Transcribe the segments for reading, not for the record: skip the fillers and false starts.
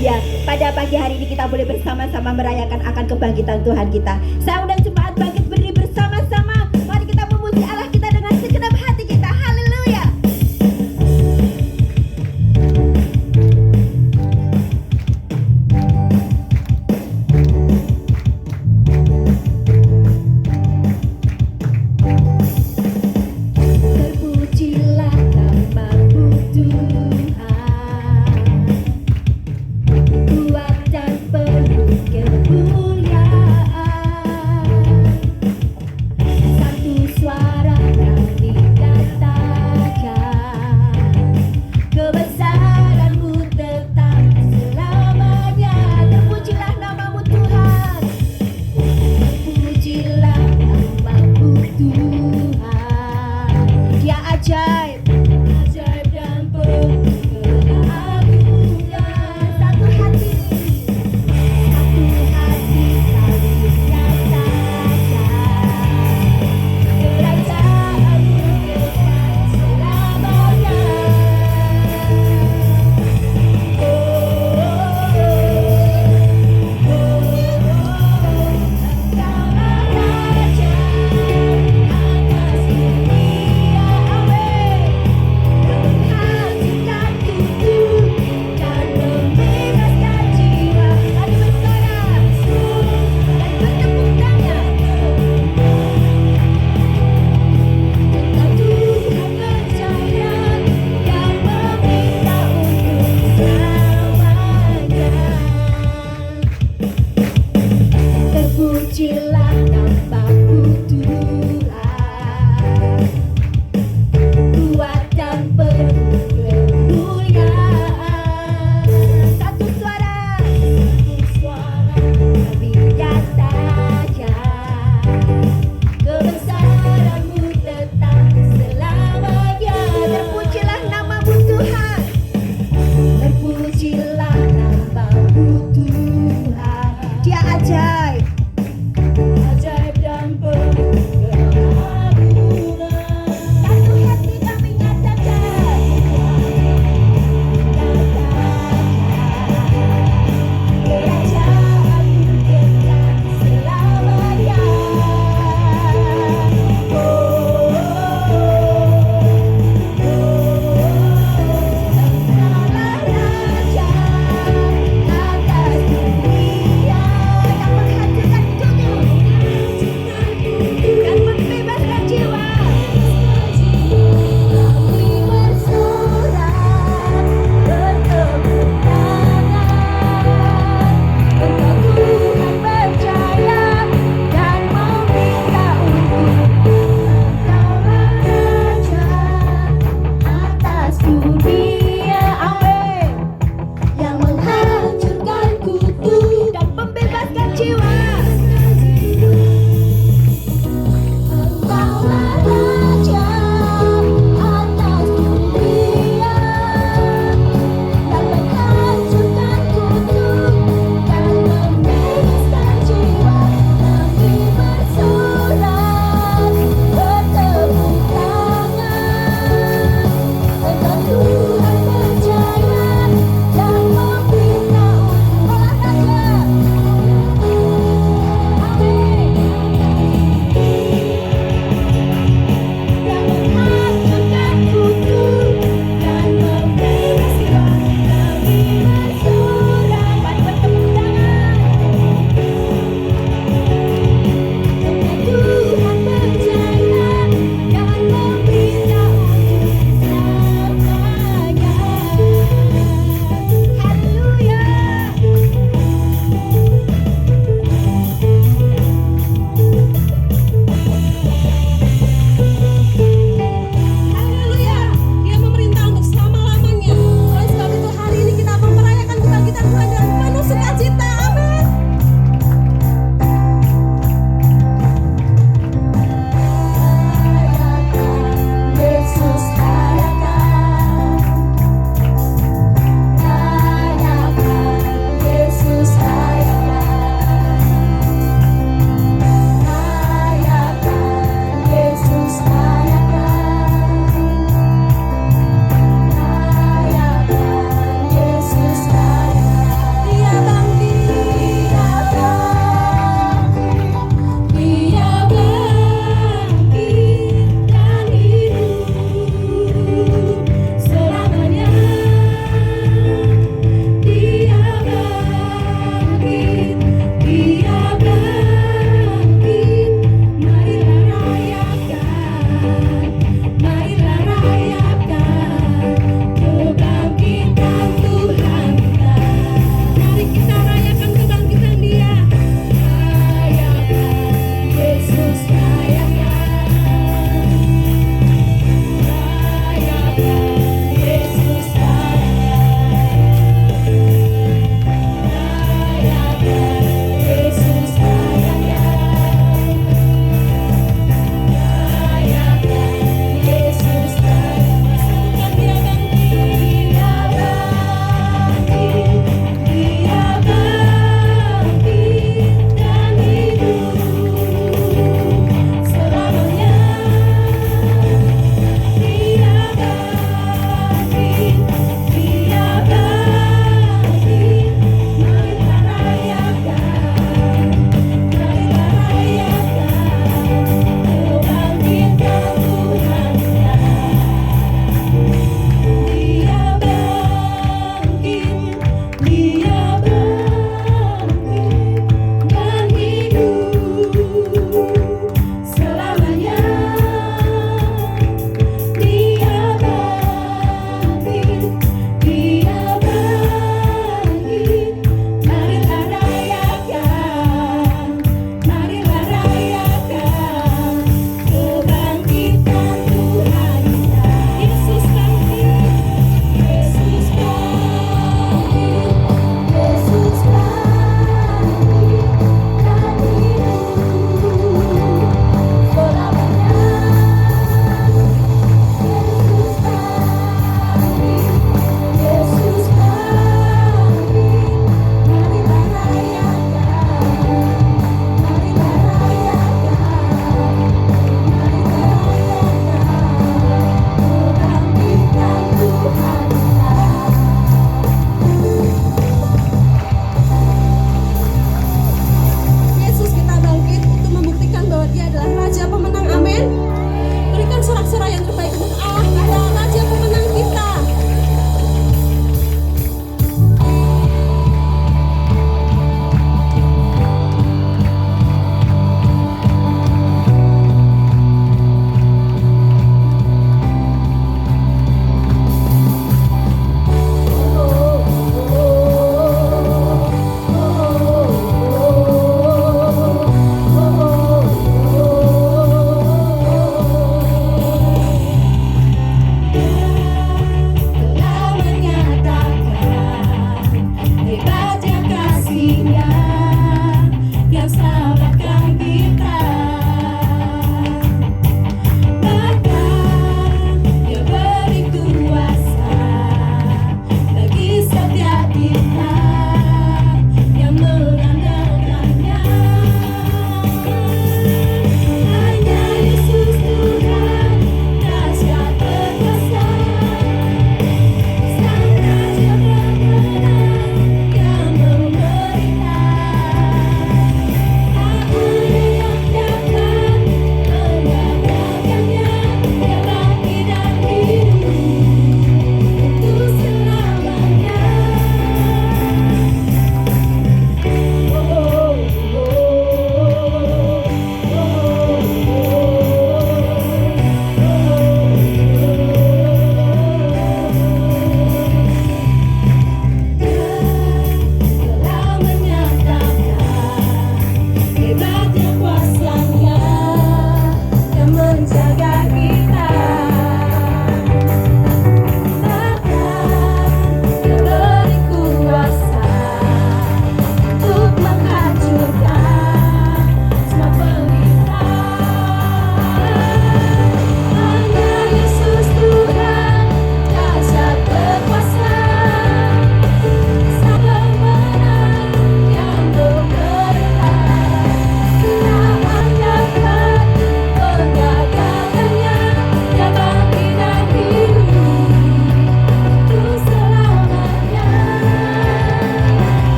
Ya, pada pagi hari ini kita boleh bersama-sama merayakan akan kebangkitan Tuhan kita. Saya undang jemaat bangkit berdiri bersama-sama. Mari kita memuji Allah kita dengan segenap hati kita. Haleluya. Terpujilah namamu Tuhan, kuat dan penuh kemuliaan.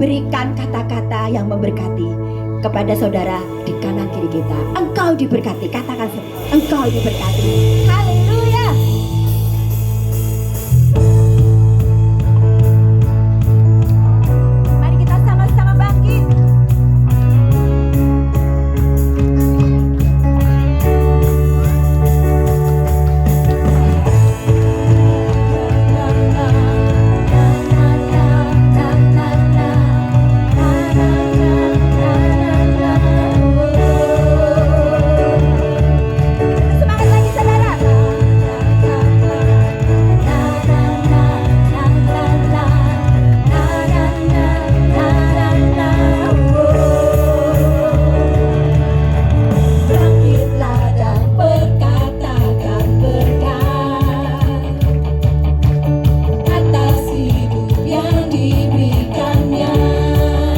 berikan kata-kata yang memberkati kepada saudara di kanan kiri kita. Engkau diberkati, katakan engkau diberkati. Haleluya. Mari kita sama-sama bangkit. Semangat lagi saudara. Bangkitlah dan berkatakan berkat atas hidup yang diberikannya.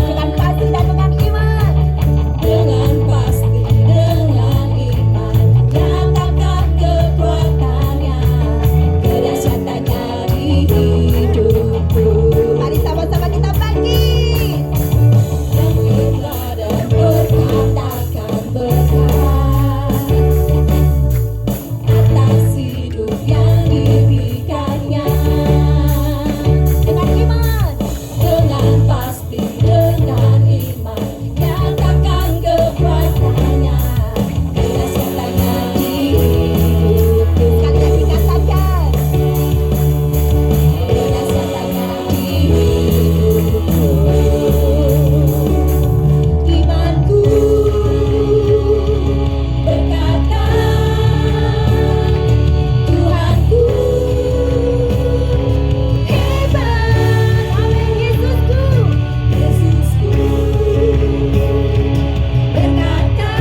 Dengan pasti dan dengan iman. Dengan pasti, dengan iman. Nyatakan kekuatannya, kedahsyatannya di hidupku. Mari sama-sama kita bangkit. Bangkitlah dan berkatakan berkat atas hidup yang diberikannya. Dengan iman, dengan pasti, dengan iman. Nyatakan kekuatannya, kedahsyatannya di hidupku. Sekali lagi katakan, kedahsyatannya di hidupku. Imanku berkata, Tuhanku hebat. Amin. Yesusku berkata,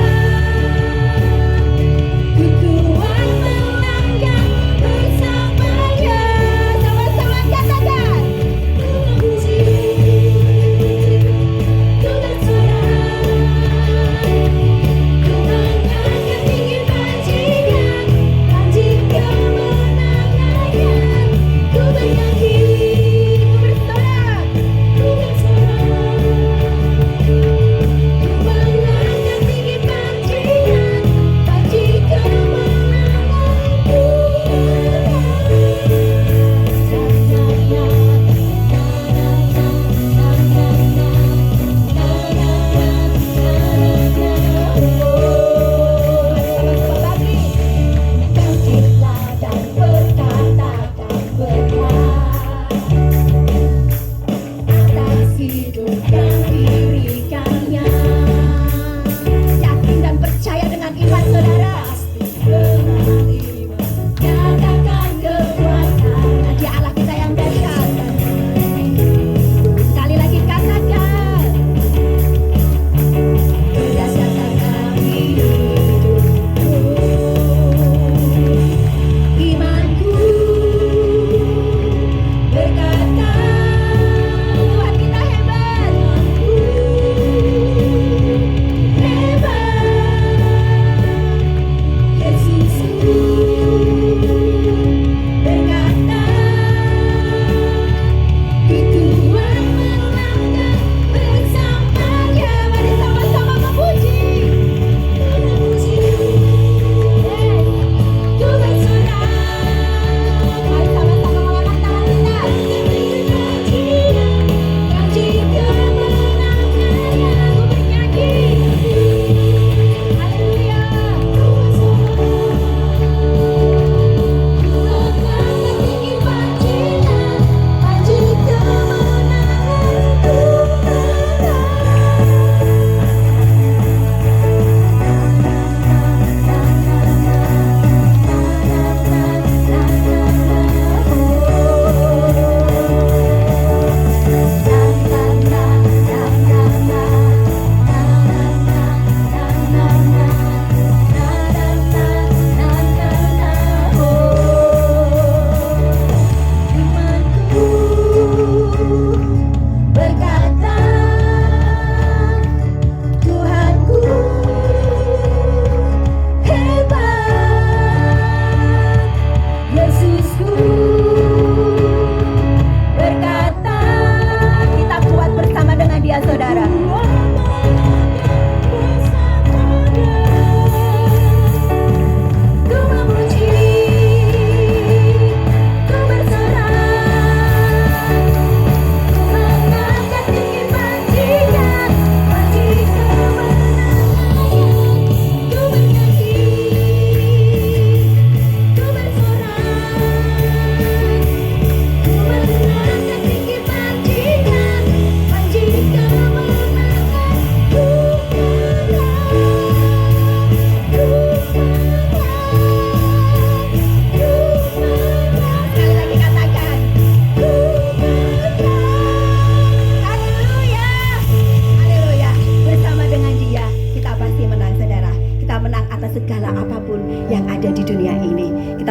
ku kuat menangkan bersamanya. Sama-sama katakan, ku memuji, ku bersorak, ku mengangkat tinggi panjikan, panji kemenangannya. Ku bernyanyi, ku bersorak, ku bersorak, ku mengangkat tinggi panjikan, panji kemenanganku. Bangkitlah dan berkatakan berkat atas hidup yang diberikannya. Yakin dan percaya dengan iman saudara. Dengan iman, nyatakan kekuatan. Dia Allah kita yang dahsyat. Sekali lagi katakan, kedahsyatannya di hidupku. Imanku berkata, Tuhan kita hebat.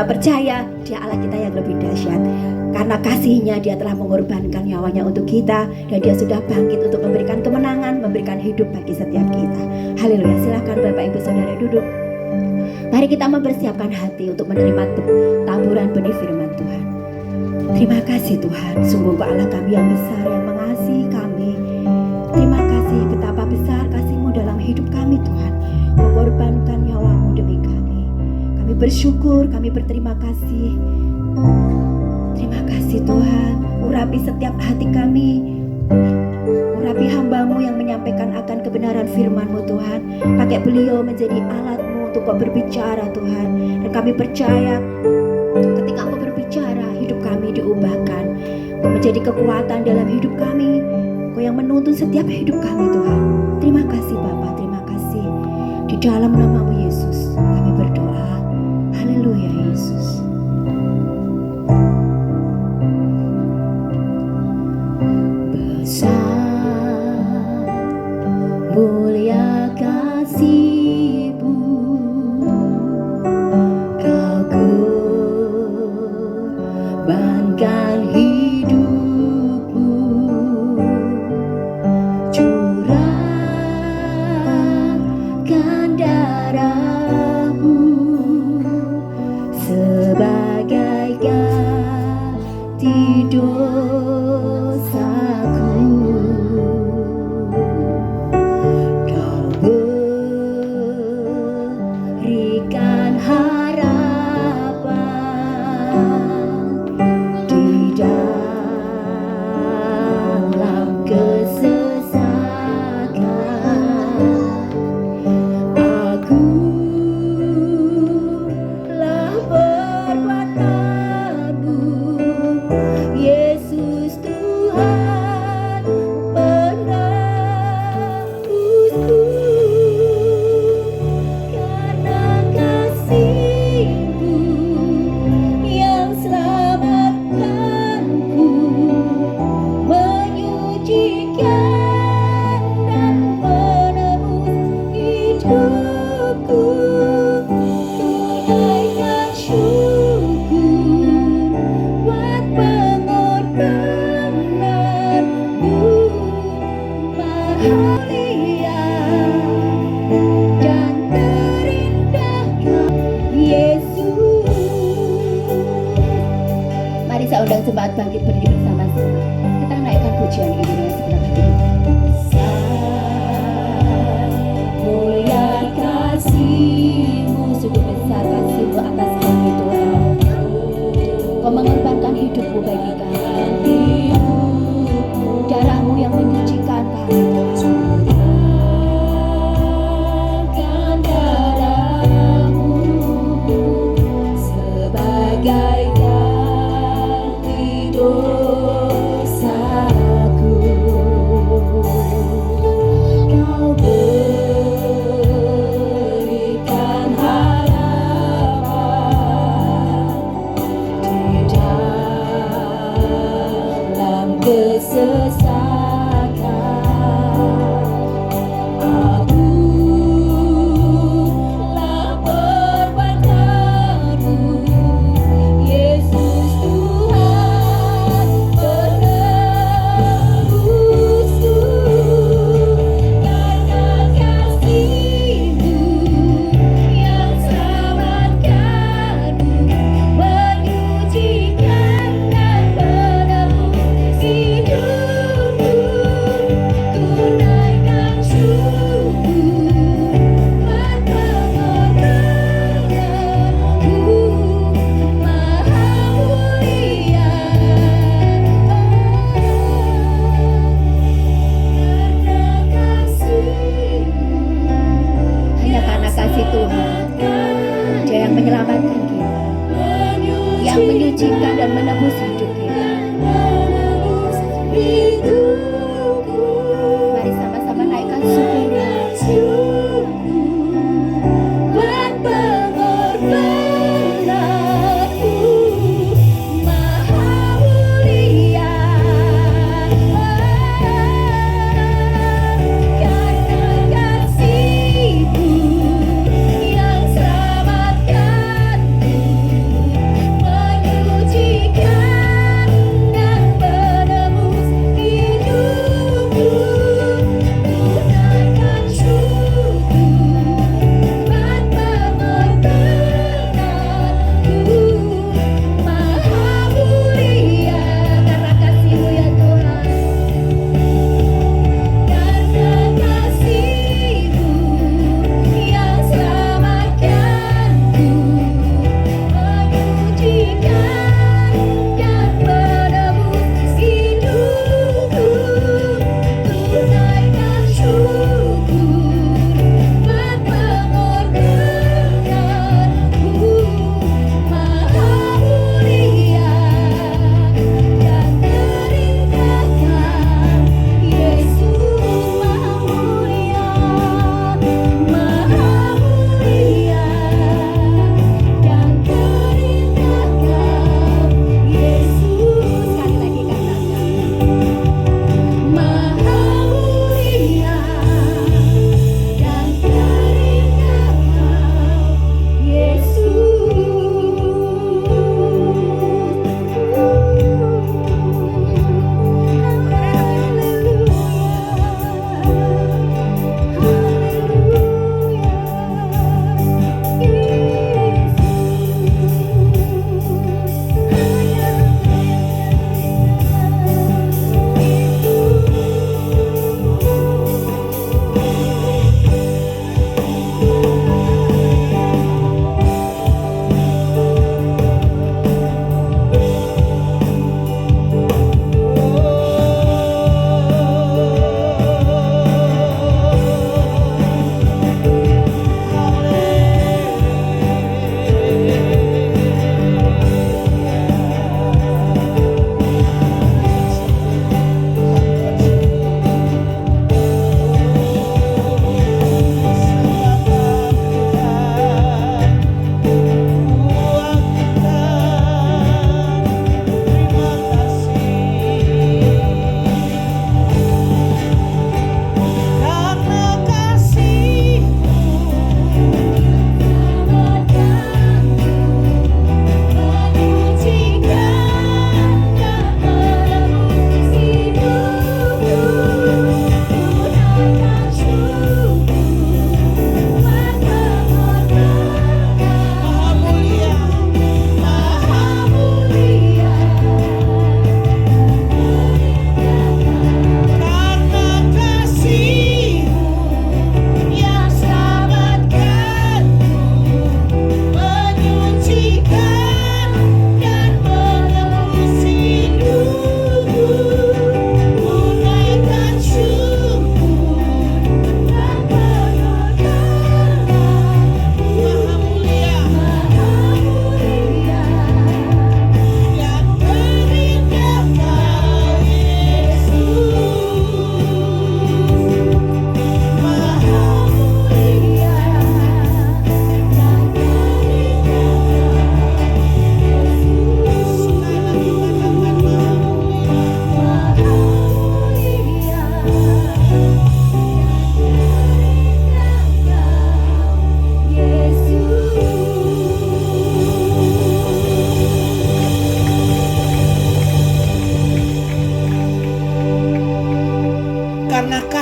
kita percaya Dia Allah kita yang lebih dahsyat. Karena kasih-Nya Dia telah mengorbankan nyawanya untuk kita, dan Dia sudah bangkit untuk memberikan kemenangan, memberikan hidup bagi setiap kita. Haleluya. Silakan Bapak Ibu Saudara duduk. Mari kita mempersiapkan hati untuk menerima taburan benih firman Tuhan. Terima kasih Tuhan, sungguh Engkau Allah kami yang besar, yang mengasihi kami. Terima kasih betapa besar kasih-Mu dalam hidup kami Tuhan. Mengorbankan nyawa-Mu demi kami. Kami bersyukur, kami berterima kasih. Terima kasih Tuhan, urapi setiap hati kami. Urapi hamba-Mu yang menyampaikan akan kebenaran firman-Mu Tuhan. Pakai beliau menjadi alat-Mu untuk Kau berbicara Tuhan. Dan kami percaya ketika Kau berbicara, hidup kami diubahkan. Kau menjadi kekuatan dalam hidup kami. Kau yang menuntun setiap hidup kami Tuhan. Terima kasih Bapa, terima kasih. Di dalam nama-Mu Yesus kami berdoa. Haleluya Yesus. Besar mulia kasih-Mu, Kau korbankan hidupmu, curahkan darah-Mu sebagai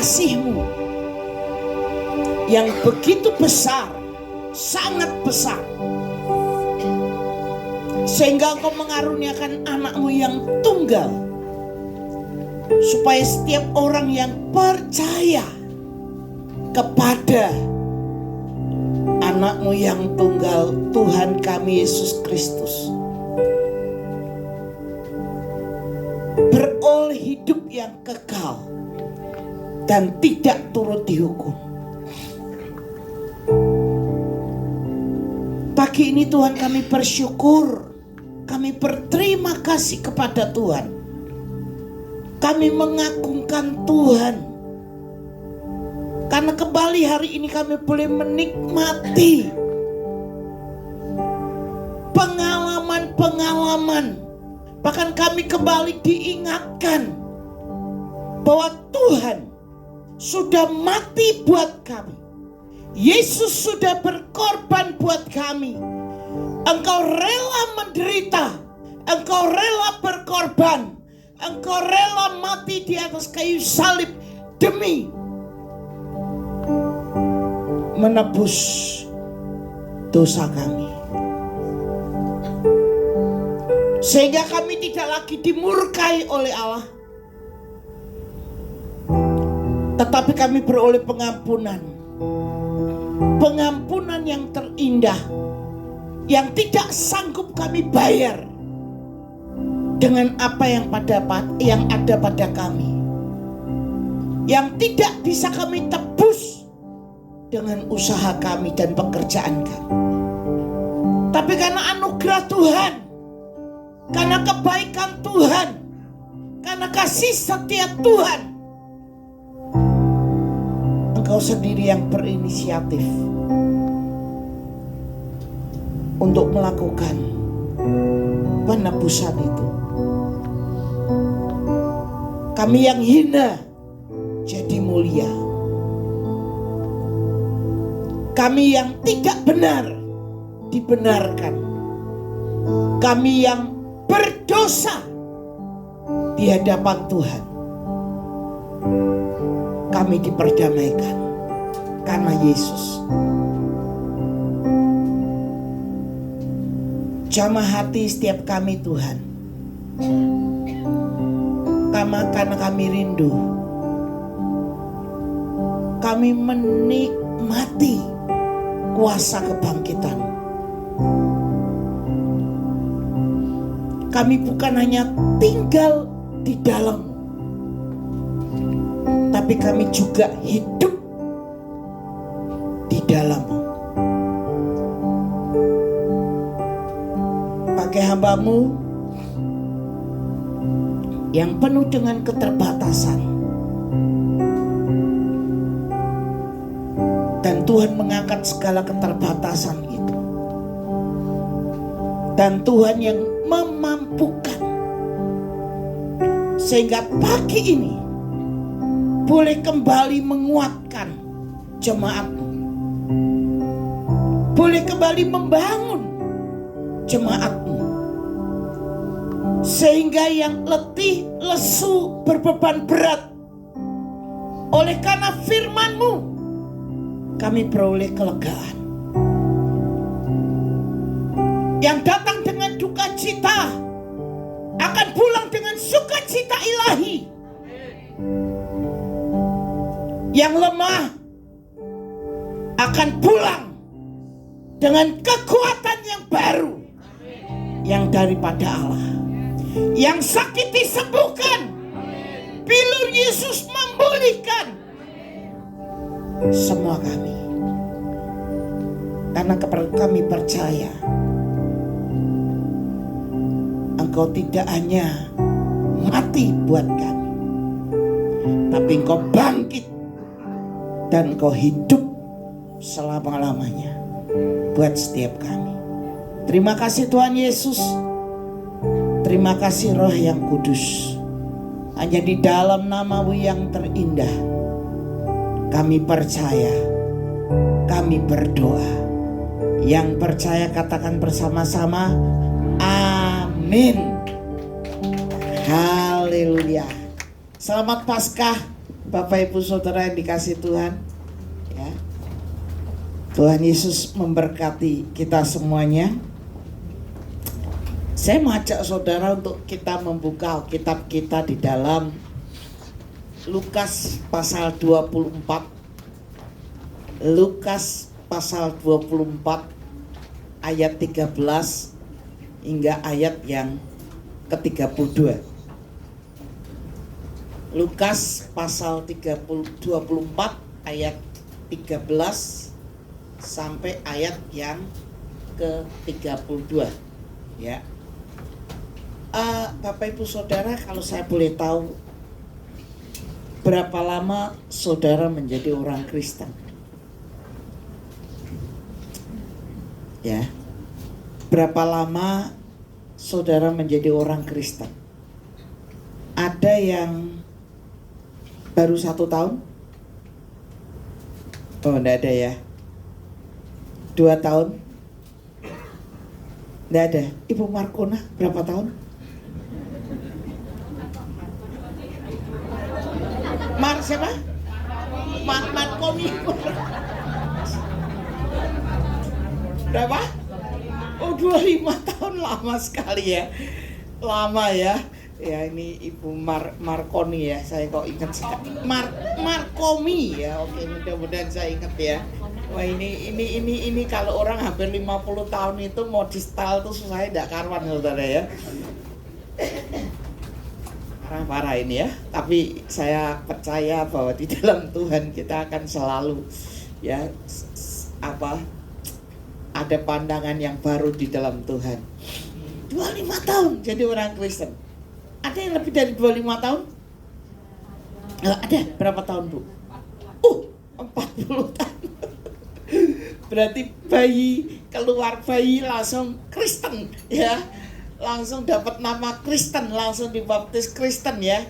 kasih-Mu yang begitu besar, sangat besar, sehingga Engkau mengaruniakan anak-Mu yang tunggal, supaya setiap orang yang percaya kepada anak-Mu yang tunggal, Tuhan kami Yesus Kristus, beroleh hidup yang kekal dan tidak turut dihukum. Pagi ini Tuhan kami bersyukur, kami berterima kasih kepada Tuhan, kami mengagungkan Tuhan, karena kembali hari ini kami boleh menikmati pengalaman-pengalaman. Bahkan kami kembali diingatkan bahwa Tuhan sudah mati buat kami. Yesus sudah berkorban buat kami. Engkau rela menderita, Engkau rela berkorban, Engkau rela mati di atas kayu salib demi menebus dosa kami, sehingga kami tidak lagi dimurkai oleh Allah, tetapi kami beroleh pengampunan yang terindah, yang tidak sanggup kami bayar dengan apa yang ada pada kami, yang tidak bisa kami tebus dengan usaha kami dan pekerjaan kami. Tapi karena anugerah Tuhan, karena kebaikan Tuhan, karena kasih setia Tuhan, Engkau sendiri yang berinisiatif untuk melakukan penebusan itu. Kami yang hina jadi mulia, kami yang tidak benar dibenarkan, kami yang berdosa di hadapan Tuhan, kami diperdamaikan karena Yesus. Jamah hati setiap kami Tuhan, karena kami rindu, kami menikmati kuasa kebangkitan. Kami bukan hanya tinggal di dalam, tapi kami juga hidup di dalam. Pakai hamba-Mu yang penuh dengan keterbatasan, dan Tuhan mengangkat segala keterbatasan itu, dan Tuhan yang memampukan, sehingga pagi ini boleh kembali menguatkan jemaat-Mu, boleh kembali membangun jemaat-Mu, sehingga yang letih, lesu, berbeban berat, oleh karena firman-Mu kami beroleh kelegaan. Yang datang dengan duka cita akan pulang dengan sukacita ilahi. Yang lemah akan pulang dengan kekuatan yang baru, yang daripada Allah. Yang sakit disembuhkan, bilur Yesus memulihkan semua kami, karena kami percaya Engkau tidak hanya mati buat kami, tapi Engkau bangkit dan Engkau hidup selama-lamanya buat setiap kami. Terima kasih Tuhan Yesus, terima kasih Roh yang Kudus. Hanya di dalam nama-Mu yang terindah kami percaya, kami berdoa. Yang percaya katakan bersama-sama, amin. Haleluya. Selamat Paskah Bapak Ibu Saudara yang dikasih Tuhan, ya. Tuhan Yesus memberkati kita semuanya. Saya mengajak saudara untuk kita membuka Alkitab kita di dalam Lukas pasal 24. Lukas pasal 24 ayat 13 hingga ayat yang ke-32. Lukas pasal 24 ayat 13 sampai ayat yang ke-32, ya. Bapak Ibu Saudara, kalau saya boleh tahu, berapa lama saudara menjadi orang Kristen? Ya. Berapa lama saudara menjadi orang Kristen? Ada yang baru 1 tahun? Oh, enggak ada ya. 2 tahun? Enggak ada. Ibu Markona berapa tahun? Siapa? Markomi. Berapa? Oh, 25 tahun, lama sekali ya. Lama ya. Ya, ini Ibu Markoni ya, saya kok ingat sekali. Markomi ya. Oke, mudah-mudahan saya ingat ya. Wah, ini kalau orang hampir 50 tahun itu mau di style tuh susah, tidak karuan saudara ya. Parah ini ya. Tapi saya percaya bahwa di dalam Tuhan kita akan selalu ya ada pandangan yang baru di dalam Tuhan. 25 tahun jadi orang Kristen. Ada yang lebih dari 25 tahun? Ada. Berapa tahun, Bu? 40 tahun. Berarti keluar bayi langsung Kristen ya. Langsung dapat nama Kristen, langsung dibaptis Kristen ya.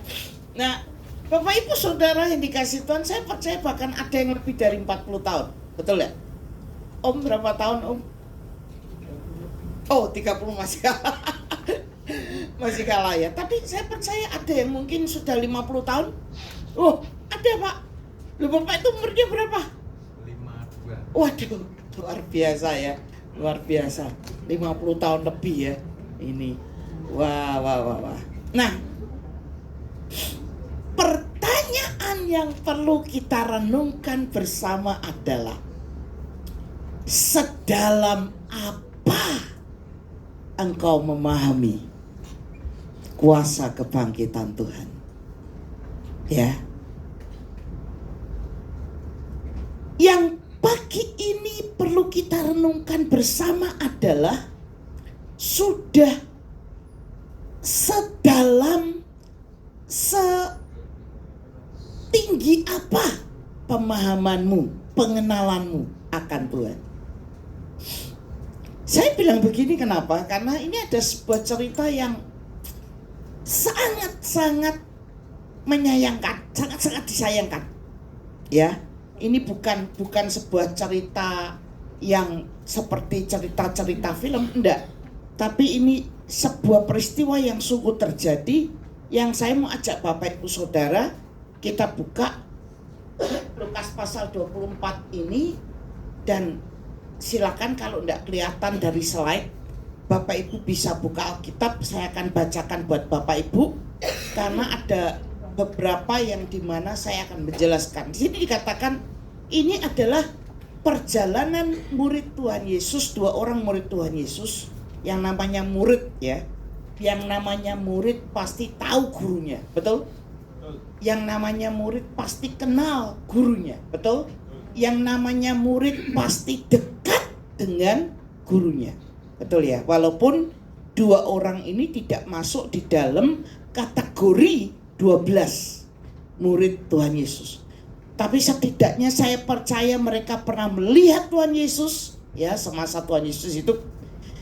Nah, Bapak Ibu Saudara yang dikasih Tuhan, saya percaya bahkan ada yang lebih dari 40 tahun. Betul ya? Om berapa tahun, Om? Oh, 30 masih kalah. Masih kalah ya. Tapi saya percaya ada yang mungkin sudah 50 tahun. Oh, ada Pak. Loh, Bapak itu umurnya berapa? 52. Waduh, luar biasa ya. Luar biasa. 50 tahun lebih ya. Ini. Wah. Nah, pertanyaan yang perlu kita renungkan bersama adalah, sedalam apa engkau memahami kuasa kebangkitan Tuhan? Ya. Yang pagi ini perlu kita renungkan bersama adalah, sudah setinggi apa pemahamanmu, pengenalanmu akan Tuhan? Saya bilang begini kenapa? Karena ini ada sebuah cerita yang sangat-sangat menyayangkan, sangat-sangat disayangkan. Ya, ini bukan sebuah cerita yang seperti cerita-cerita film, enggak. Tapi ini sebuah peristiwa yang sungguh terjadi, yang saya mau ajak Bapak Ibu Saudara kita buka Lukas pasal 24 ini. Dan silakan kalau enggak kelihatan dari slide, Bapak Ibu bisa buka Alkitab. Saya akan bacakan buat Bapak Ibu, karena ada beberapa yang dimana saya akan menjelaskan. Di sini dikatakan ini adalah perjalanan murid Tuhan Yesus, 2 orang murid Tuhan Yesus. Yang namanya murid ya, yang namanya murid pasti tahu gurunya, betul? Yang namanya murid pasti kenal gurunya, betul? Yang namanya murid pasti dekat dengan gurunya, betul ya? Walaupun 2 orang ini tidak masuk di dalam kategori 12 murid Tuhan Yesus, tapi setidaknya saya percaya mereka pernah melihat Tuhan Yesus ya. Semasa Tuhan Yesus itu,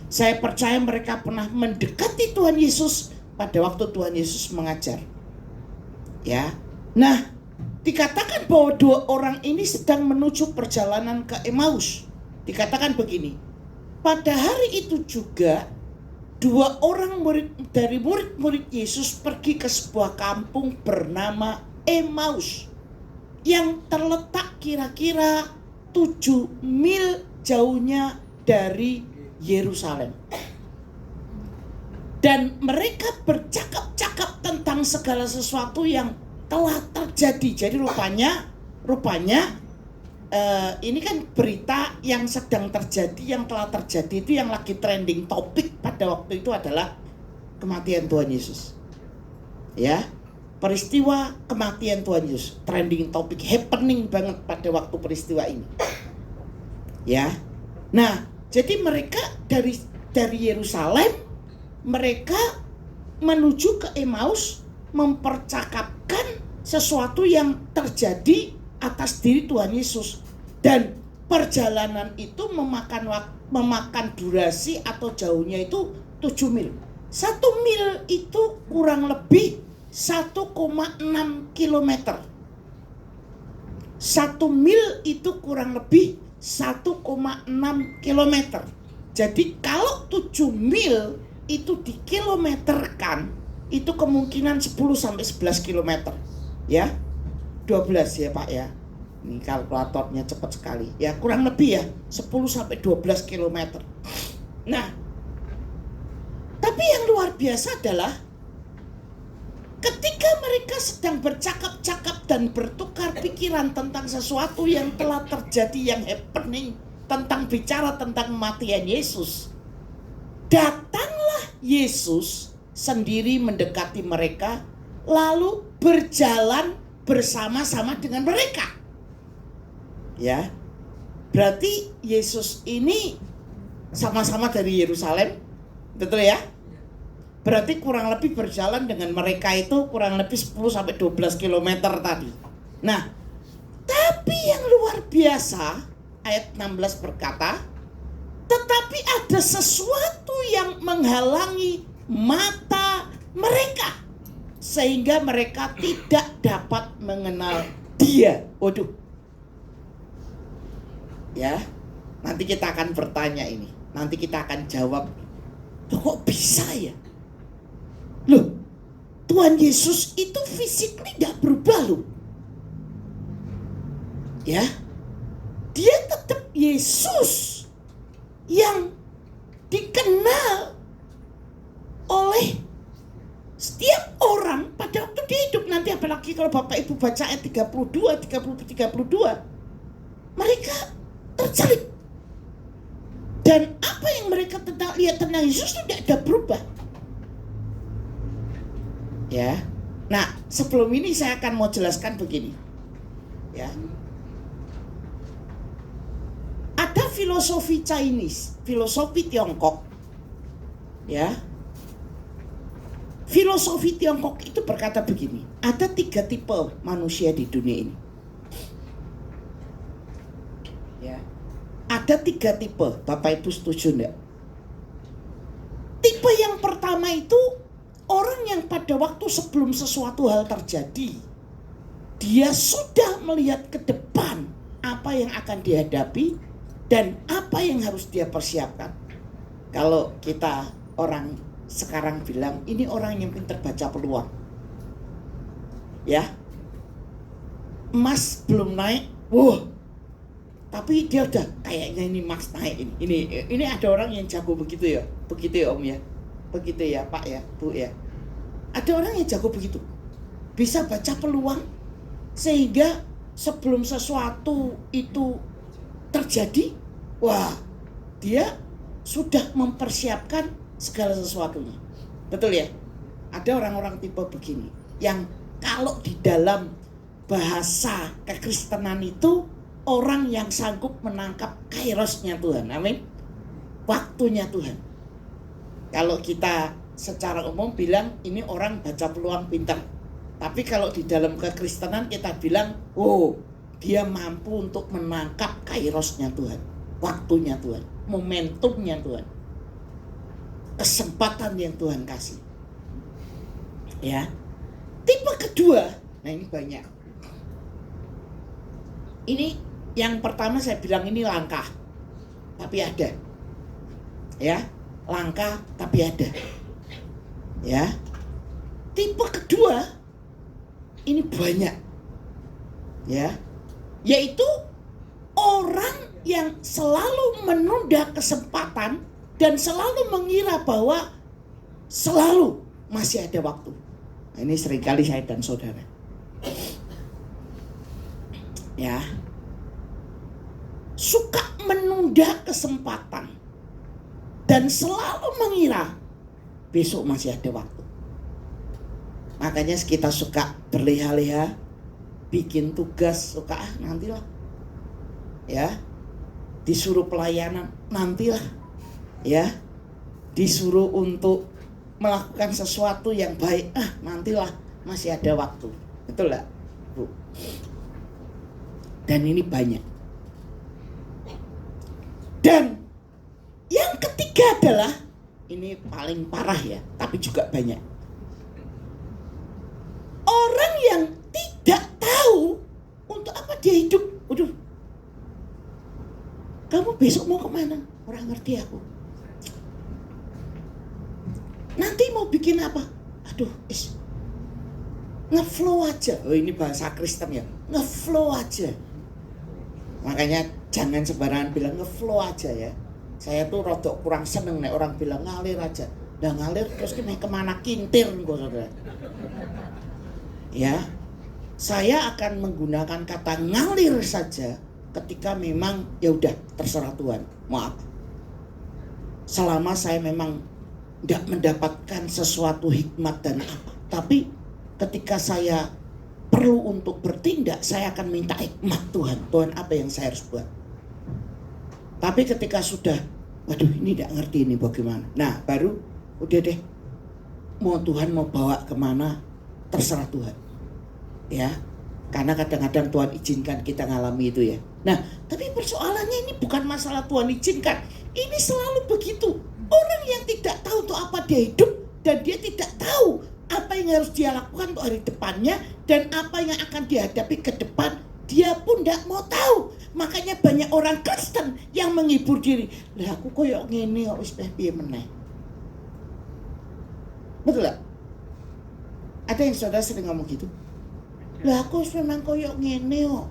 saya percaya mereka pernah mendekati Tuhan Yesus pada waktu Tuhan Yesus mengajar. Ya. Nah, dikatakan bahwa 2 orang ini sedang menuju perjalanan ke Emmaus. Dikatakan begini, pada hari itu juga 2 orang dari murid-murid Yesus pergi ke sebuah kampung bernama Emmaus. yang terletak kira-kira 7 mil jauhnya dari Yerusalem. Dan mereka bercakap-cakap tentang segala sesuatu yang telah terjadi. Jadi rupanya ini kan berita yang sedang terjadi, yang telah terjadi itu, yang lagi trending topik pada waktu itu adalah kematian Tuhan Yesus. Ya, peristiwa kematian Tuhan Yesus, trending topik, happening banget pada waktu peristiwa ini. Ya, nah jadi mereka dari Yerusalem mereka menuju ke Emmaus mempercakapkan sesuatu yang terjadi atas diri Tuhan Yesus, dan perjalanan itu memakan durasi atau jauhnya itu 7 mil. 1 mil itu kurang lebih 1,6 kilometer. 1 mil itu kurang lebih 1,6 kilometer. Jadi kalau 7 mil itu dikilometerkan, itu kemungkinan 10 sampai 11 kilometer. Ya, 12 ya Pak ya. Ini kalkulatornya cepat sekali. Ya kurang lebih ya 10 sampai 12 kilometer. Nah, tapi yang luar biasa adalah ketika mereka sedang bercakap-cakap dan bertukar pikiran tentang sesuatu yang telah terjadi, yang happening, tentang bicara tentang kematian Yesus, datanglah Yesus sendiri mendekati mereka, lalu berjalan bersama-sama dengan mereka. Ya, berarti Yesus ini sama-sama dari Yerusalem, betul ya? Berarti kurang lebih berjalan dengan mereka itu kurang lebih 10 sampai 12 kilometer tadi. Nah, tapi yang luar biasa, ayat 16 berkata, tetapi ada sesuatu yang menghalangi mata mereka, sehingga mereka tidak dapat mengenal Dia. Waduh. Ya, nanti kita akan bertanya ini. Nanti kita akan jawab, kok bisa ya? Loh, Tuhan Yesus itu physically gak berubah loh. Ya, Dia tetap Yesus yang dikenal oleh setiap orang pada waktu dia hidup. Nanti apalagi kalau Bapak Ibu baca ayat 32, 32, mereka tercelik. Dan apa yang mereka lihat tentang Yesus itu tidak ada berubah. Ya, nah sebelum ini saya akan mau jelaskan begini. Ya, ada filosofi Chinese, filosofi Tiongkok. Ya, filosofi Tiongkok itu berkata begini, ada 3 tipe manusia di dunia ini. Ya, ada 3 tipe. Bapak Ibu setuju enggak? Tipe yang pertama itu orang yang pada waktu sebelum sesuatu hal terjadi, dia sudah melihat ke depan apa yang akan dihadapi dan apa yang harus dia persiapkan. Kalau kita orang sekarang bilang, ini orang yang pintar baca peluang. Ya, emas belum naik, wah, tapi dia udah kayaknya ini emas naik ini. Ini ada orang yang jago begitu ya Om ya. Begitu ya Pak ya, Bu ya. Ada orang yang jago begitu. Bisa baca peluang sehingga sebelum sesuatu itu terjadi, wah, dia sudah mempersiapkan segala sesuatunya. Betul ya? Ada orang-orang tipe begini yang kalau di dalam bahasa kekristenan itu orang yang sanggup menangkap kairosnya Tuhan. Amin. Waktunya Tuhan. Kalau kita secara umum bilang ini orang baca peluang pintar. Tapi kalau di dalam kekristenan kita bilang, oh, dia mampu untuk menangkap kairosnya Tuhan, waktunya Tuhan, momentumnya Tuhan, kesempatan yang Tuhan kasih. Ya. Tipe kedua, nah ini banyak. Ini yang pertama saya bilang ini langka, tapi ada. Ya. Langka tapi ada. Ya. Tipe kedua ini banyak. Ya, yaitu orang yang selalu menunda kesempatan dan selalu mengira bahwa selalu masih ada waktu. Nah, ini seringkali saya dan saudara. Ya, suka menunda kesempatan dan selalu mengira besok masih ada waktu. Makanya kita suka berleha-leha, bikin tugas, suka nantilah. Ya, disuruh pelayanan, nantilah. Ya, disuruh untuk melakukan sesuatu yang baik, nantilah, masih ada waktu. Betul gak, Bu? Dan ini banyak. Dan yang ketiga adalah, ini paling parah ya, tapi juga banyak. Orang yang tidak tahu untuk apa dia hidup. Waduh, kamu besok mau kemana? Orang ngerti aku. Nanti mau bikin apa? Aduh, ngeflow aja. Oh, ini bahasa Kristen ya, ngeflow aja. Makanya jangan sembarangan bilang ngeflow aja ya. Saya tuh rodok kurang seneng nih orang bilang ngalir aja. Udah ngalir terus kemana kintir kok, saudara. Ya, saya akan menggunakan kata ngalir saja ketika memang ya udah terserah Tuhan. Maaf. Selama saya memang tidak mendapatkan sesuatu hikmat dan apa. Tapi ketika saya perlu untuk bertindak, saya akan minta hikmat Tuhan. Tuhan, apa yang saya harus buat? Tapi ketika sudah, waduh ini tidak ngerti ini bagaimana. Nah baru udah deh, mau Tuhan mau bawa kemana, terserah Tuhan. Ya, karena kadang-kadang Tuhan izinkan kita ngalami itu ya. Nah tapi persoalannya ini bukan masalah Tuhan izinkan. Ini selalu begitu. Orang yang tidak tahu untuk apa dia hidup, dan dia tidak tahu apa yang harus dia lakukan untuk hari depannya, dan apa yang akan dihadapi ke depan, dia pun tidak mau tahu. Makanya banyak orang Kristen yang menghibur diri. Lah aku koyok ngene kok wis piye meneh. Betul gak? Ada yang saudara sering ngomong gitu. Lah aku memang koyok ngene kok.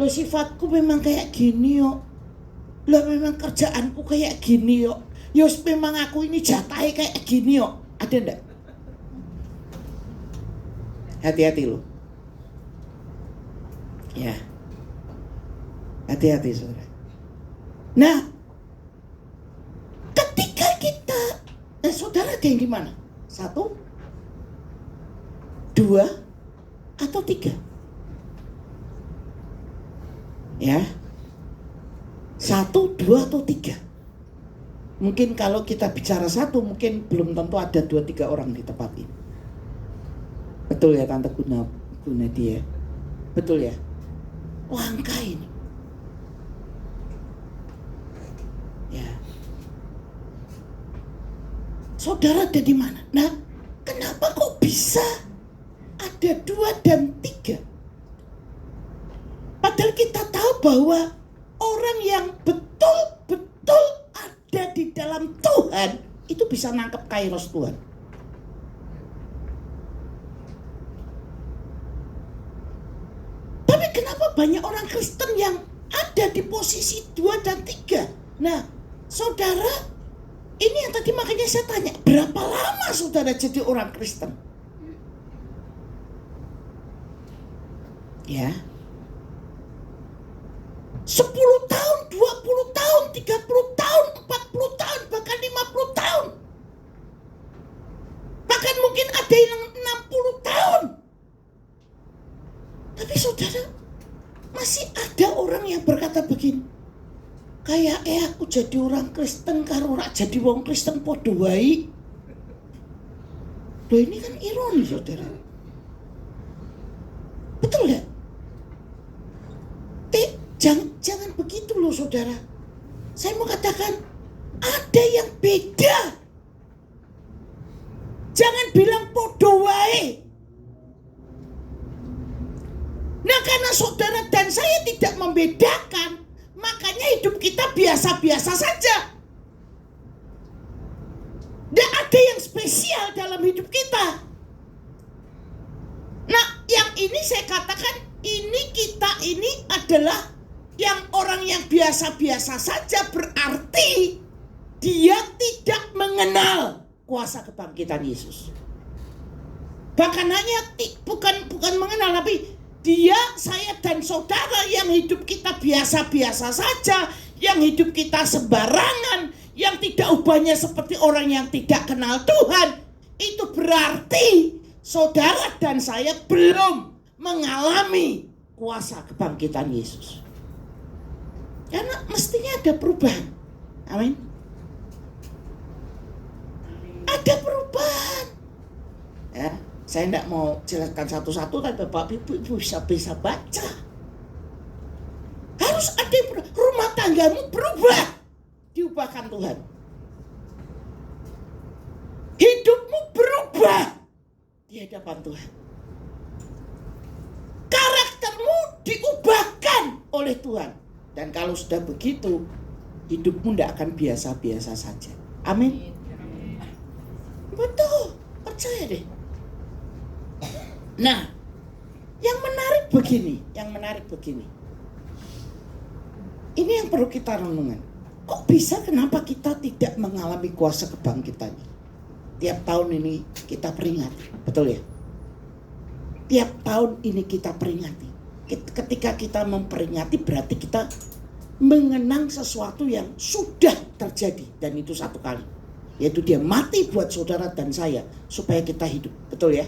Lah sifatku memang kayak gini kok. Lah memang kerjaanku kayak gini kok. Yos memang aku ini jatahe kayak gini kok. Ada ndak? Hati-hati loh. Ya. Hati-hati saudara. Nah, ketika kita, saudara ada yang gimana? 1, 2, atau 3? Ya. 1, 2, atau 3? Mungkin kalau kita bicara 1, mungkin belum tentu ada 2, 3 orang di tempat ini. Betul ya Tante Gunadi ya? Betul ya? Langka ini. Ya. Saudara ada di mana? Nah, kenapa kok bisa ada 2 dan 3? Padahal kita tahu bahwa orang yang betul-betul ada di dalam Tuhan itu bisa nangkep kairos Tuhan. Tapi kenapa banyak orang Kristen yang ada di posisi 2 dan 3? Nah, saudara, ini yang tadi makanya saya tanya, berapa lama saudara jadi orang Kristen? Ya. 10 tahun, 20 tahun, 30 tahun, 40 tahun, bahkan 50 tahun. Bahkan mungkin ada yang 60 tahun. Tapi saudara, masih ada orang yang berkata begini, kayak aku jadi orang Kristen karo ora jadi wong Kristen padha wae. Loh, ini kan ironi saudara. Betul ya? Jangan begitu loh saudara. Saya mau katakan ada yang beda. Jangan bilang podo wae. Nah, karena saudara dan saya tidak membedakan, makanya hidup kita biasa-biasa saja. Tidak ada yang spesial dalam hidup kita. Nah, yang ini saya katakan, ini kita ini adalah yang orang yang biasa-biasa saja, berarti dia tidak mengenal kuasa kebangkitan Yesus. Bahkan hanya bukan mengenal, tapi dia, saya dan saudara yang hidup kita biasa-biasa saja, yang hidup kita sembarangan, yang tidak ubahnya seperti orang yang tidak kenal Tuhan, itu berarti saudara dan saya belum mengalami kuasa kebangkitan Yesus. Karena mestinya ada perubahan. Amin. Ada perubahan. Ya, saya tidak mau jelaskan satu-satu, tapi Bapak Ibu bisa baca. Harus ada rumah tanggamu berubah, diubahkan Tuhan. Hidupmu berubah di hadapan Tuhan. Karaktermu diubahkan oleh Tuhan. Dan kalau sudah begitu, hidupmu tidak akan biasa-biasa saja. Amin. Betul, percaya deh. Nah, yang menarik begini. Ini yang perlu kita renungkan. Kok bisa, kenapa kita tidak mengalami kuasa kebangkitan? Tiap tahun ini kita peringati, betul ya? Tiap tahun ini kita peringati. Ketika kita memperingati, berarti kita mengenang sesuatu yang sudah terjadi, dan itu satu kali, yaitu dia mati buat saudara dan saya supaya kita hidup, betul ya?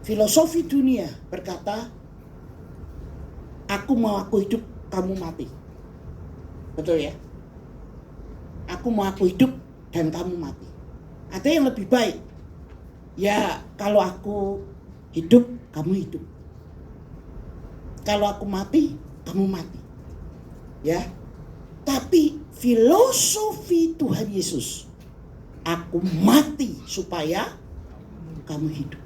Filosofi dunia berkata, aku hidup, kamu mati, betul ya? Aku hidup dan kamu mati. Ada yang lebih baik, ya kalau aku hidup, kamu hidup. Kalau aku mati, kamu mati. Ya. Tapi filosofi Tuhan Yesus, aku mati supaya kamu hidup.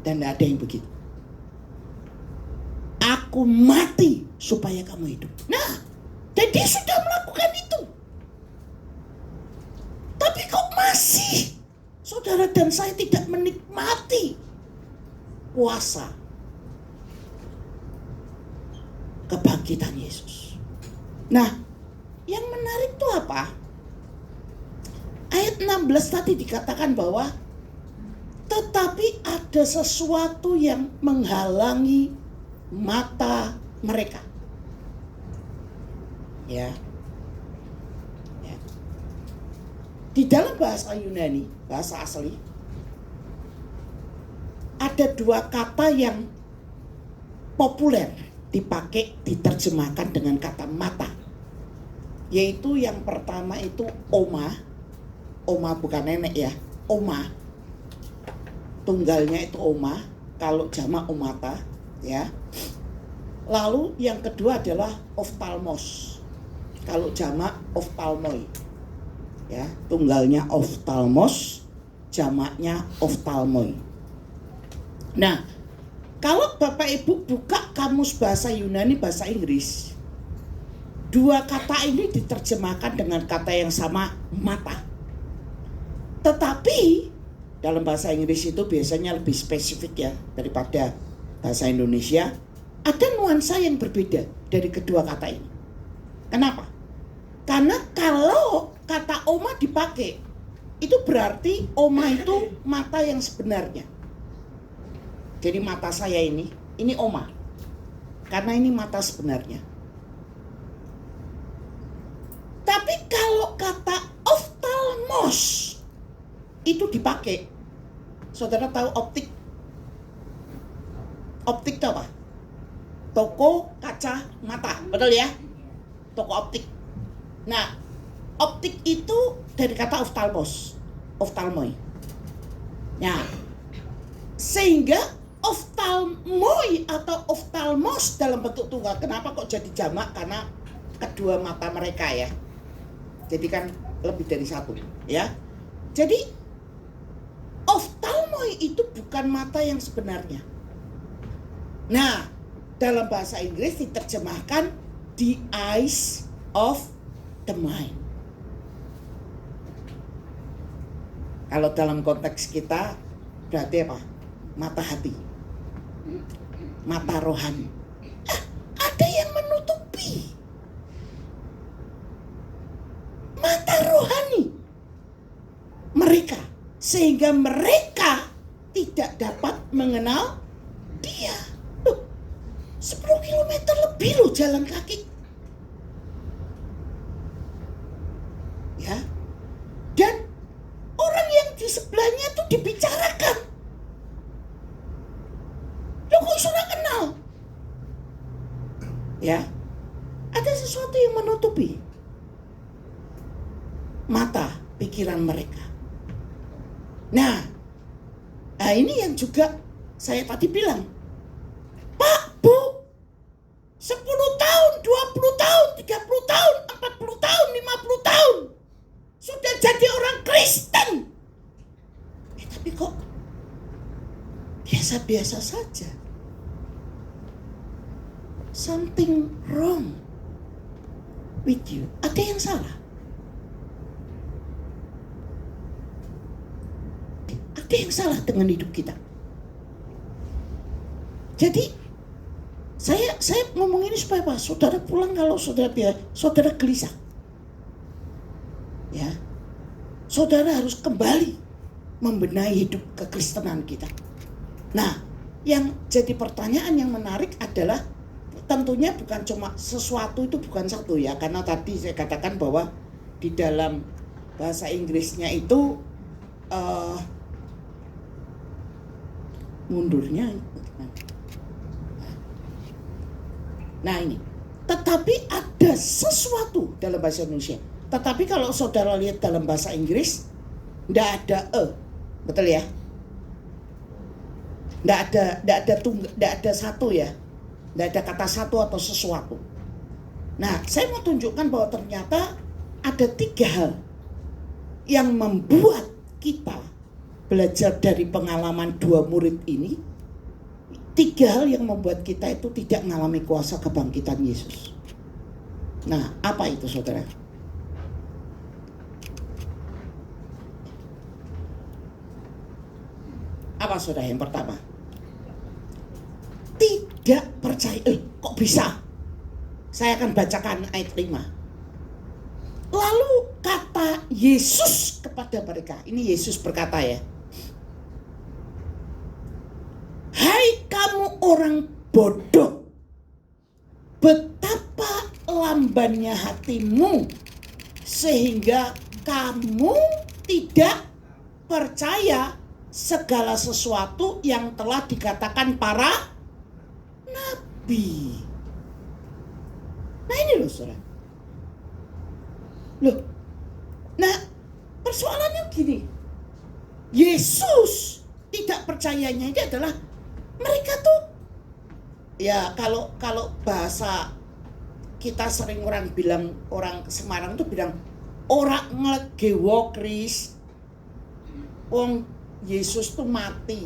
Dan tidak ada yang begitu. Aku mati supaya kamu hidup. Nah, dan dia sudah melakukan itu. Tapi kok masih saudara dan saya tidak menikmati kuasa kebangkitan Yesus. Nah, yang menarik itu apa? Ayat 16 tadi dikatakan bahwa tetapi ada sesuatu yang menghalangi mata mereka. Ya. Di dalam bahasa Yunani, bahasa asli, ada dua kata yang populer dipakai, diterjemahkan dengan kata mata. Yaitu yang pertama itu oma. Oma bukan nenek ya, oma. Tunggalnya itu oma, kalau jamak omata, ya. Lalu yang kedua adalah oftalmos. Kalau jamak oftalmoi. Ya, tunggalnya oftalmos, jamaknya oftalmoi. Nah, kalau Bapak Ibu buka kamus bahasa Yunani, bahasa Inggris, dua kata ini diterjemahkan dengan kata yang sama, mata. Tetapi dalam bahasa Inggris itu biasanya lebih spesifik ya daripada bahasa Indonesia. Ada nuansa yang berbeda dari kedua kata ini. Kenapa? Karena kalau kata oma dipakai, itu berarti oma itu mata yang sebenarnya. Jadi mata saya ini oma. Karena ini mata sebenarnya. Tapi kalau kata oftalmos itu dipakai, saudara tahu optik? Optik itu apa? Toko kaca mata, betul ya? Toko optik. Nah, optik itu dari kata oftalmos, oftalmoi. Nah, sehingga oftalmoi atau oftalmos dalam bentuk tunggal. Kenapa kok jadi jamak? Karena kedua mata mereka ya. Jadi kan lebih dari satu, ya. Jadi oftalmoi itu bukan mata yang sebenarnya. Nah, dalam bahasa Inggris diterjemahkan the eyes of the mind. Kalau dalam konteks kita berarti apa? Mata hati. Mata rohani. Ada yang menutupi mata rohani mereka, sehingga mereka tidak dapat mengenal dia. 10 kilometer lebih loh jalan kaki. Ya. Dan orang yang di sebelahnya tuh dibicarakan. Loh kok sudah kenal? Ya. Ada sesuatu yang menutupi mata pikiran mereka. Nah, ini yang juga saya tadi bilang, Pak, Bu, 10 tahun, 20 tahun, 30 tahun, 40 tahun, 50 tahun sudah jadi orang Kristen. Tapi kok biasa-biasa saja. Something wrong with you. Ada yang salah. Ada yang salah dengan hidup kita. Jadi saya ngomong ini supaya apa? Saudara pulang kalau saudara gelisah. Ya. Saudara harus kembali membenahi hidup kekristenan kita. Nah, yang jadi pertanyaan yang menarik adalah tentunya bukan cuma sesuatu itu bukan satu ya, karena tadi saya katakan bahwa di dalam bahasa Inggrisnya itu mundurnya. Nah ini, tetapi ada sesuatu dalam bahasa Indonesia. Tetapi kalau saudara lihat dalam bahasa Inggris, tidak ada betul ya? Tidak ada satu ya, tidak ada kata satu atau sesuatu. Nah, saya mau tunjukkan bahwa ternyata ada 3 hal yang membuat kita belajar dari pengalaman 2 murid ini. 3 hal yang membuat kita itu tidak mengalami kuasa kebangkitan Yesus. Nah, apa itu saudara? Apa saudara yang pertama? Tidak percaya. Kok bisa? Saya akan bacakan ayat 5. Lalu kata Yesus kepada mereka. Ini Yesus berkata ya. Hai kamu orang bodoh, betapa lambannya hatimu sehingga kamu tidak percaya segala sesuatu yang telah dikatakan para nabi. Nah ini loh saudara. Loh, nah persoalannya gini, Yesus tidak percayanya ini adalah mereka tuh ya kalau bahasa kita sering orang bilang, orang Semarang tuh bilang orang ngelegewo Kris, wong Yesus tuh mati.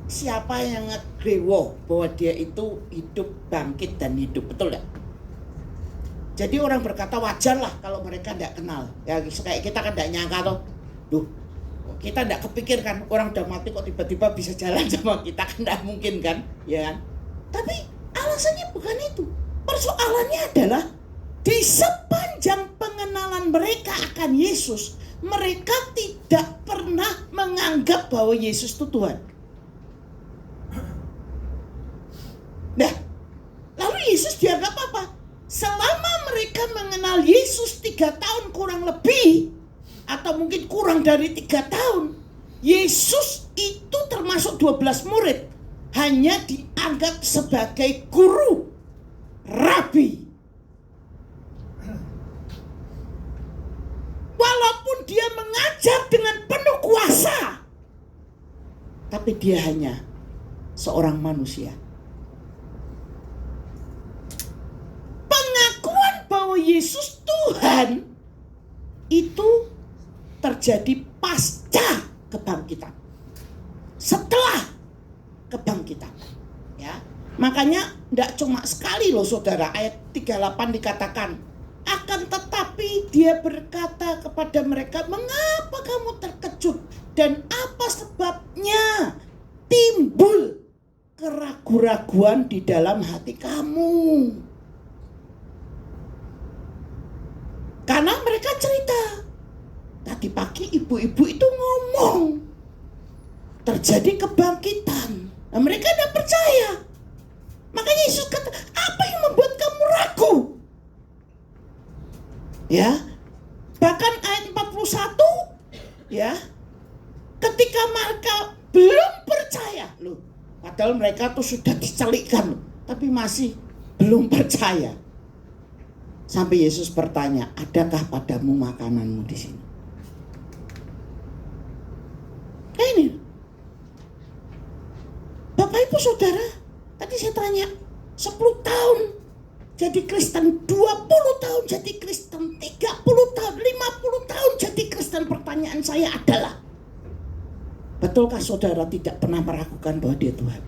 Siapa yang ngegewo bahwa dia itu hidup, bangkit dan hidup, betul gak? Jadi orang berkata wajar lah kalau mereka tidak kenal. Ya kayak kita kan tidak nyangka tuh, kita tidak kepikirkan orang udah mati kok tiba-tiba bisa jalan sama kita, kan tidak mungkin kan, ya kan? Tapi alasannya bukan itu. Persoalannya adalah di sepanjang pengenalan mereka akan Yesus, mereka tidak pernah menganggap bahwa Yesus itu Tuhan. Nah, lalu Yesus dianggap apa? Selama mereka mengenal Yesus 3 tahun kurang lebih, atau mungkin kurang dari 3 tahun, Yesus itu termasuk 12 murid, hanya dianggap sebagai guru, rabi. Walaupun dia mengajar dengan penuh kuasa, tapi dia hanya seorang manusia. Pengakuan bahwa Yesus Tuhan itu terjadi pasca kebangkitan, setelah kebangkitan, ya. Makanya tidak cuma sekali loh saudara, ayat 38 dikatakan, akan tetapi dia berkata kepada mereka, mengapa kamu terkejut dan apa sebabnya timbul keraguan-raguan di dalam hati kamu. Karena mereka cerita, tadi pagi ibu-ibu itu ngomong, terjadi kebangkitan. Nah, mereka tidak percaya. Makanya Yesus kata, apa yang membuat kamu ragu? Ya, bahkan ayat 41, ya, ketika mereka belum percaya, loh, padahal mereka tuh sudah dicelikkan, loh, tapi masih belum percaya. Sampai Yesus bertanya, adakah padamu makananmu di sini? Nah ini, Bapak Ibu Saudara, tadi saya tanya, 10 tahun jadi Kristen, 20 tahun jadi Kristen, 30 tahun, 50 tahun jadi Kristen. Pertanyaan saya adalah, betulkah saudara tidak pernah meragukan bahwa dia Tuhan?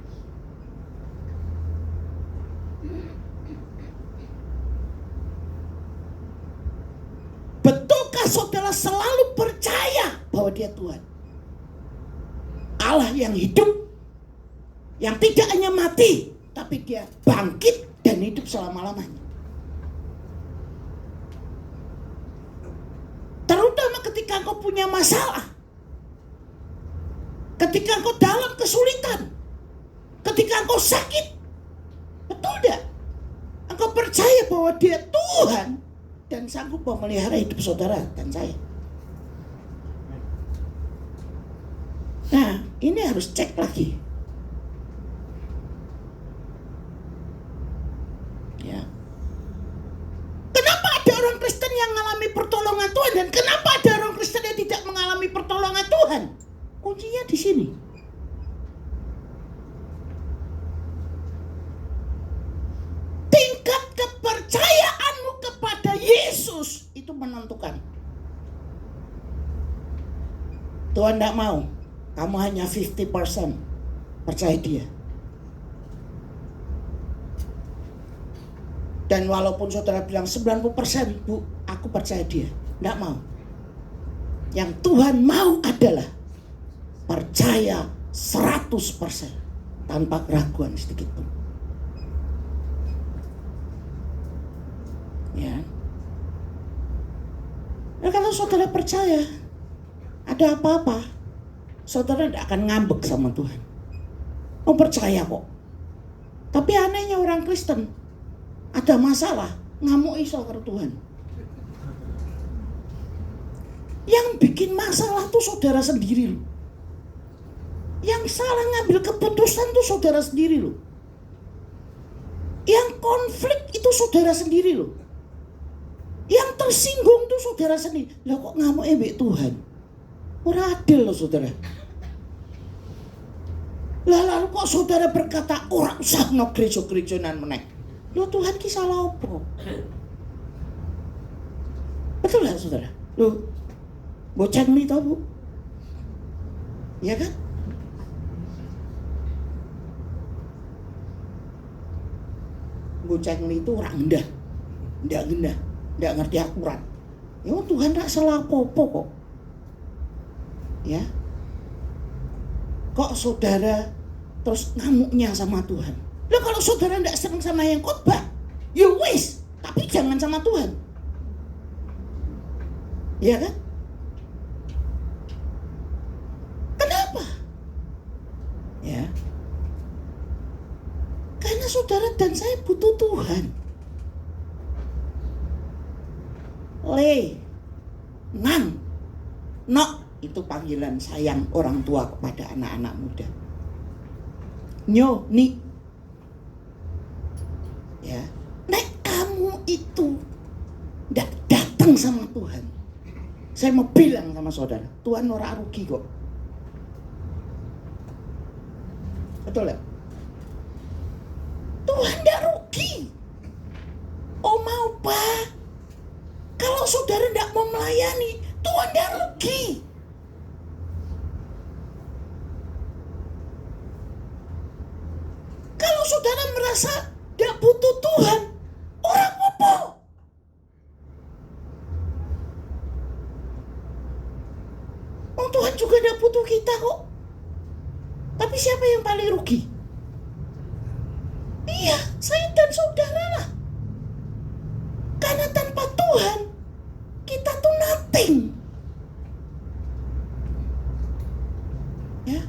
Betulkah saudara selalu percaya bahwa dia Tuhan? Allah yang hidup, yang tidak hanya mati, tapi dia bangkit dan hidup selama-lamanya. Terutama ketika engkau punya masalah, ketika engkau dalam kesulitan, ketika engkau sakit, betul tidak? Engkau percaya bahwa dia Tuhan dan sanggup memelihara hidup saudara dan saya. Nah, ini harus cek lagi. Ya. Kenapa ada orang Kristen yang mengalami pertolongan Tuhan dan kenapa ada orang Kristen yang tidak mengalami pertolongan Tuhan? Kuncinya di sini. Tingkat kepercayaanmu kepada Yesus itu menentukan. Tuhan tidak mau kamu hanya 50% percaya dia. Dan walaupun saudara bilang 90%, Bu, aku percaya dia. Tidak mau. Yang Tuhan mau adalah percaya 100% tanpa keraguan sedikit pun. Ya. Nah, kalau saudara percaya ada apa-apa, saudara tidak akan ngambek sama Tuhan. Oh, percaya kok. Tapi anehnya orang Kristen, ada masalah, ngamuk iso ke Tuhan. Yang bikin masalah tuh saudara sendiri loh. Yang salah ngambil keputusan tuh saudara sendiri loh. Yang konflik itu saudara sendiri loh. Yang tersinggung tuh saudara sendiri. Lah kok ngamuk mbek Tuhan? Ora adil loh saudara. Lah lalu kok saudara berkata ora usah no gereja-gerejonan meneh. Loh Tuhan ki salah apa? Betul lah saudara? Loh, bocah ini tau Bu? Ya kan? Bocah ini itu orang endah. Ndak ngerti aturan. Ya Tuhan tak salah apa-apa kok. Ya. Kok saudara terus ngamuknya sama Tuhan? Lah kalau saudara ndak senang sama yang khotbah, ya wis, tapi jangan sama Tuhan. Ya kan? Kenapa? Ya. Karena saudara dan saya butuh Tuhan. Nang, nok, itu panggilan sayang orang tua kepada anak-anak muda. Nyo, ni, ya, nek kamu itu ndak datang sama Tuhan, saya mau bilang sama saudara, Tuhan ora rugi kok. Betul ya? Tuhan ndak rugi. Oh mau Pak, kalau saudara ndak mau melayani, Tuhan ndak rugi. Kalau saudara merasa tidak butuh Tuhan, orang apa? Oh, Tuhan juga tidak butuh kita kok. Tapi siapa yang paling rugi? dan saudara lah. Karena tanpa Tuhan kita tuh nothing. Ya.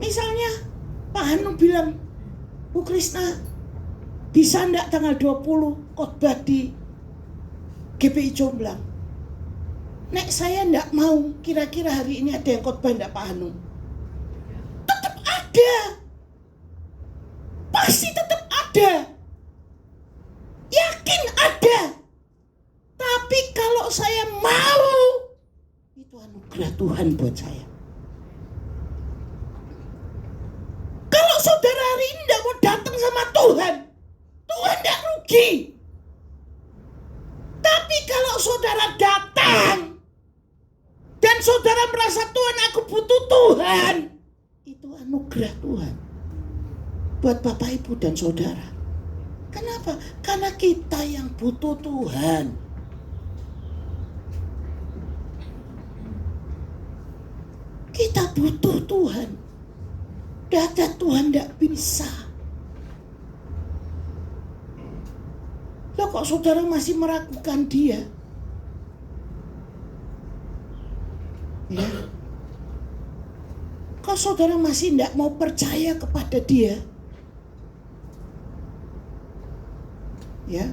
Misalnya Pak Hanu bilang, Bu Krisna, bisa enggak tanggal 20 khotbah di GPI Jomblang? Nek saya enggak mau, kira-kira hari ini ada yang khotbah enggak Pak Hanu? Tetap ada. Pasti tetap ada. Yakin ada. Tapi kalau saya mau, itu anugerah Tuhan buat saya. Kalau saudara hari ini enggak mau datang sama Tuhan, Tuhan enggak rugi. Tapi kalau saudara datang dan saudara merasa Tuhan, aku butuh Tuhan, itu anugerah Tuhan buat Bapak Ibu dan saudara. Kenapa? Karena kita yang butuh Tuhan. Kita butuh Tuhan. Tidak ada Tuhan tidak bisa. Loh, kok saudara masih meragukan Dia? Ya. Kok saudara masih tidak mau percaya kepada Dia? Ya,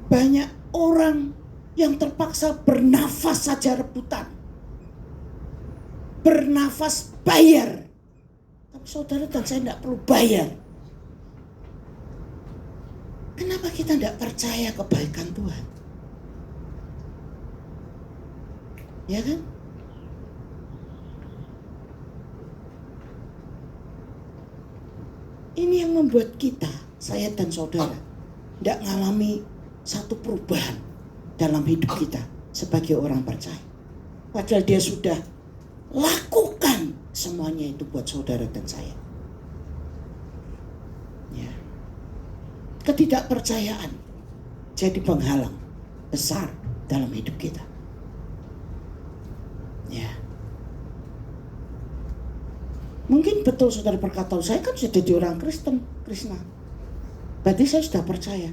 banyak orang yang terpaksa bernafas saja rebutan, bernafas bayar. Tapi saudara dan saya tidak perlu bayar. Kenapa kita tidak percaya kebaikan Tuhan? Ya kan? Ini yang membuat kita, saya dan saudara, tidak mengalami satu perubahan dalam hidup kita sebagai orang percaya. Padahal Dia sudah lakukan semuanya itu buat saudara dan saya. Ya. Ketidakpercayaan jadi penghalang besar dalam hidup kita. Ya. Mungkin betul saudara berkata, saya kan sudah jadi orang Kristen, Krisna. Berarti saya sudah percaya.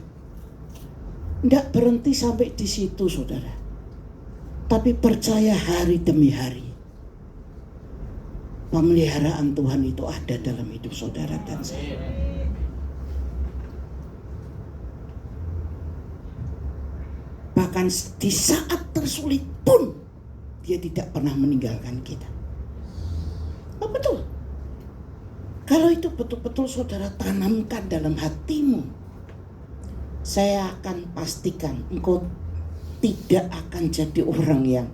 Tidak berhenti sampai di situ saudara. Tapi percaya hari demi hari. Pemeliharaan Tuhan itu ada dalam hidup saudara dan saya. Bahkan di saat tersulit pun Dia tidak pernah meninggalkan kita. Oh, betul. Kalau itu betul-betul saudara tanamkan dalam hatimu, saya akan pastikan engkau tidak akan jadi orang yang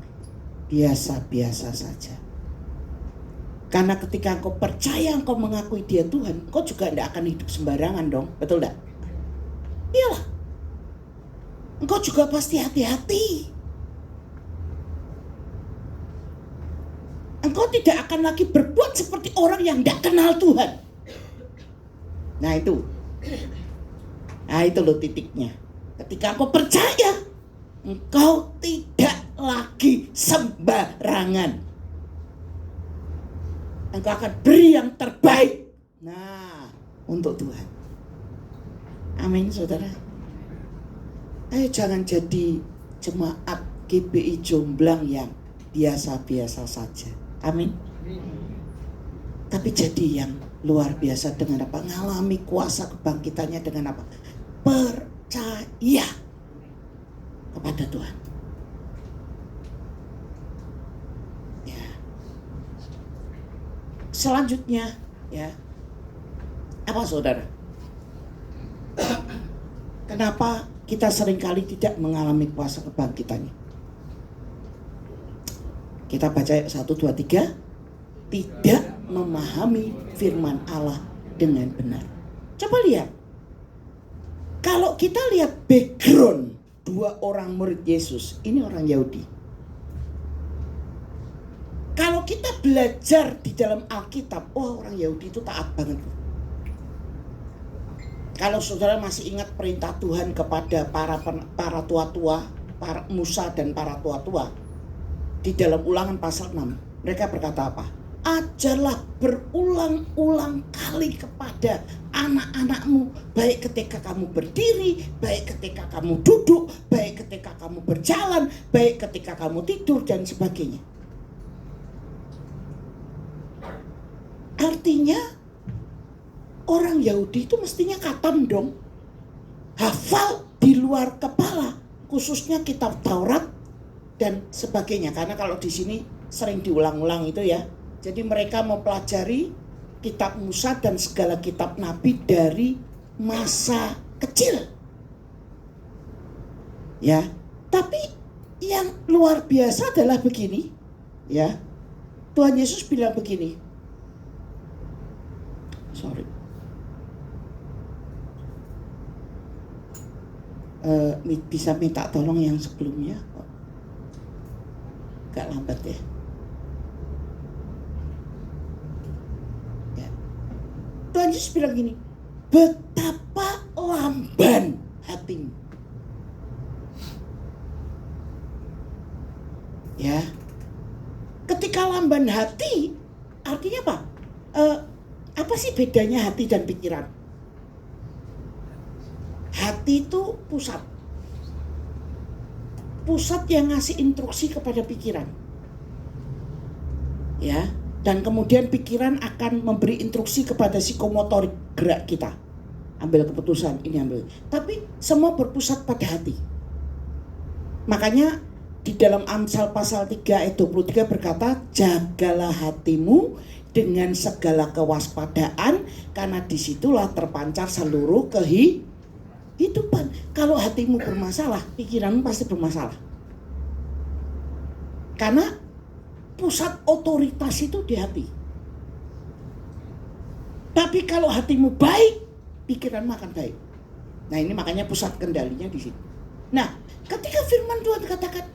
biasa-biasa saja. Karena ketika engkau percaya, engkau mengakui Dia Tuhan, engkau juga tidak akan hidup sembarangan dong. Betul tidak? Iyalah. Engkau juga pasti hati-hati. Engkau tidak akan lagi berbuat seperti orang yang tidak kenal Tuhan. Nah itu. Nah itu loh titiknya. Ketika engkau percaya, engkau tidak lagi sembarangan. Engkau akan beri yang terbaik. Nah, untuk Tuhan. Amin saudara. Ayo jangan jadi jemaat GPI Jomblang yang biasa-biasa saja. Amin. Tapi jadi yang luar biasa dengan apa? Mengalami kuasa kebangkitannya dengan apa? Percaya kepada Tuhan. Ya. Selanjutnya, ya. Apa saudara? Kenapa kita seringkali tidak mengalami kuasa kebangkitannya? Kita baca 1, 2, 3. Tidak memahami firman Allah dengan benar. Coba lihat. Kalau kita lihat background 2 orang murid Yesus, ini orang Yahudi. Kalau kita belajar di dalam Alkitab, orang Yahudi itu taat banget. Kalau saudara masih ingat perintah Tuhan kepada para tua-tua, para Musa dan para tua-tua, di dalam Ulangan pasal 6, mereka berkata apa? Ajarlah berulang-ulang kali kepada anak-anakmu, baik ketika kamu berdiri, baik ketika kamu duduk, baik ketika kamu berjalan, baik ketika kamu tidur, dan sebagainya. Artinya, orang Yahudi itu mestinya khatam dong. Hafal di luar kepala, khususnya kitab Taurat dan sebagainya. Karena kalau di sini sering diulang-ulang itu ya. Jadi mereka mempelajari kitab Musa dan segala kitab Nabi dari masa kecil. Ya, tapi yang luar biasa adalah begini, ya. Tuhan Yesus bilang begini. Sorry. Bisa minta tolong yang sebelumnya. Gak lambat ya. Tuhan Yesus bilang gini, betapa lamban hatimu. Ya, ketika lamban hati, artinya apa? Apa sih bedanya hati dan pikiran? Hati itu pusat. Pusat yang ngasih instruksi kepada pikiran. Ya. Dan kemudian pikiran akan memberi instruksi kepada psikomotorik gerak kita. Ambil keputusan, ini ambil. Tapi semua berpusat pada hati. Makanya di dalam Amsal pasal 3 ayat 23 berkata, jagalah hatimu dengan segala kewaspadaan, karena disitulah terpancar seluruh kehidupan. Kalau hatimu bermasalah, pikiranmu pasti bermasalah. Karena pusat otoritas itu di hati. Tapi kalau hatimu baik, pikiranmu akan baik. Nah, ini makanya pusat kendalinya di sini. Nah, ketika firman Tuhan katakan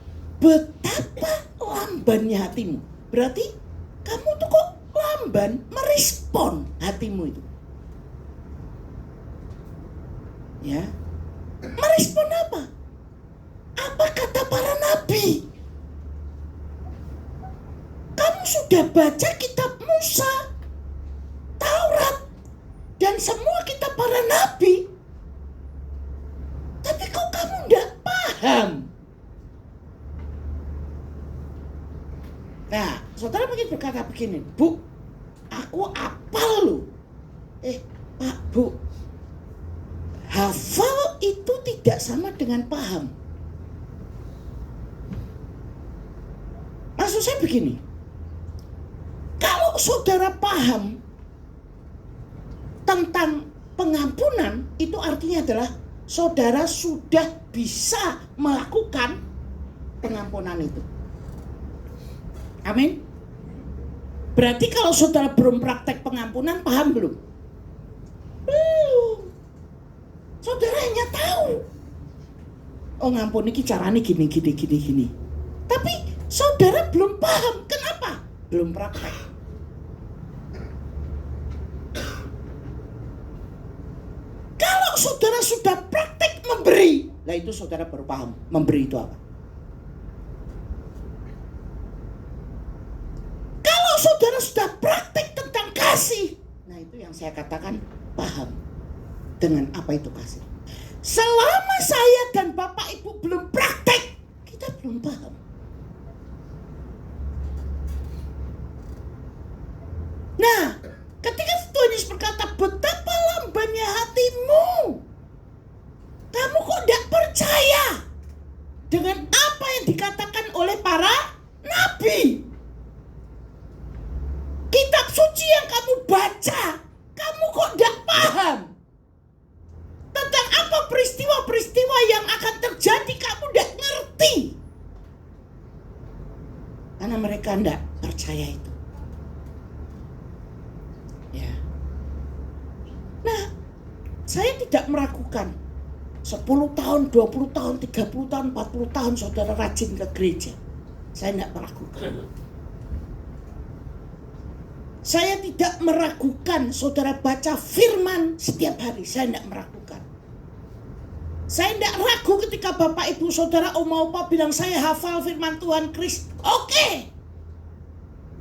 betapa lambannya hatimu, berarti kamu tuh kok lamban merespon hatimu itu. Ya. Merespon apa? Apa kata para nabi? Kamu sudah baca kitab Musa, Taurat, dan semua kitab para nabi. Tapi kok kamu tidak paham? Nah, saudara mungkin berkata begini, Bu, aku apal loh. Pak, Bu, hafal itu tidak sama dengan paham. Maksud saya begini, kalau saudara paham tentang pengampunan, itu artinya adalah saudara sudah bisa melakukan pengampunan itu. Amin. Berarti kalau saudara belum praktek pengampunan, paham belum? Belum. Saudara hanya tahu, oh ngampuni caranya gini. Tapi saudara belum paham. Kenapa? Belum praktek. Kalau saudara sudah praktek memberi, nah itu saudara baru paham memberi itu apa. Kalau saudara sudah praktek tentang kasih, nah itu yang saya katakan paham dengan apa itu kasih. Selama saya dan Bapak Ibu belum praktek, kita belum paham. Nah, ketika Tuhan Yesus berkata, betapa lambannya hatimu, kamu kok tidak percaya dengan apa yang dikatakan oleh para nabi? Kitab suci yang kamu baca, kamu kok tidak paham tentang apa peristiwa-peristiwa yang akan terjadi, kamu tidak ngerti. Karena mereka tidak percaya itu. Ya. Nah, saya tidak meragukan 10 tahun, 20 tahun, 30 tahun, 40 tahun saudara rajin ke gereja. Saya tidak meragukan. Saya tidak meragukan saudara baca firman setiap hari. Saya tidak meragukan. Saya tidak ragu ketika Bapak Ibu Saudara Oma Opa bilang saya hafal firman Tuhan Kris. Oke.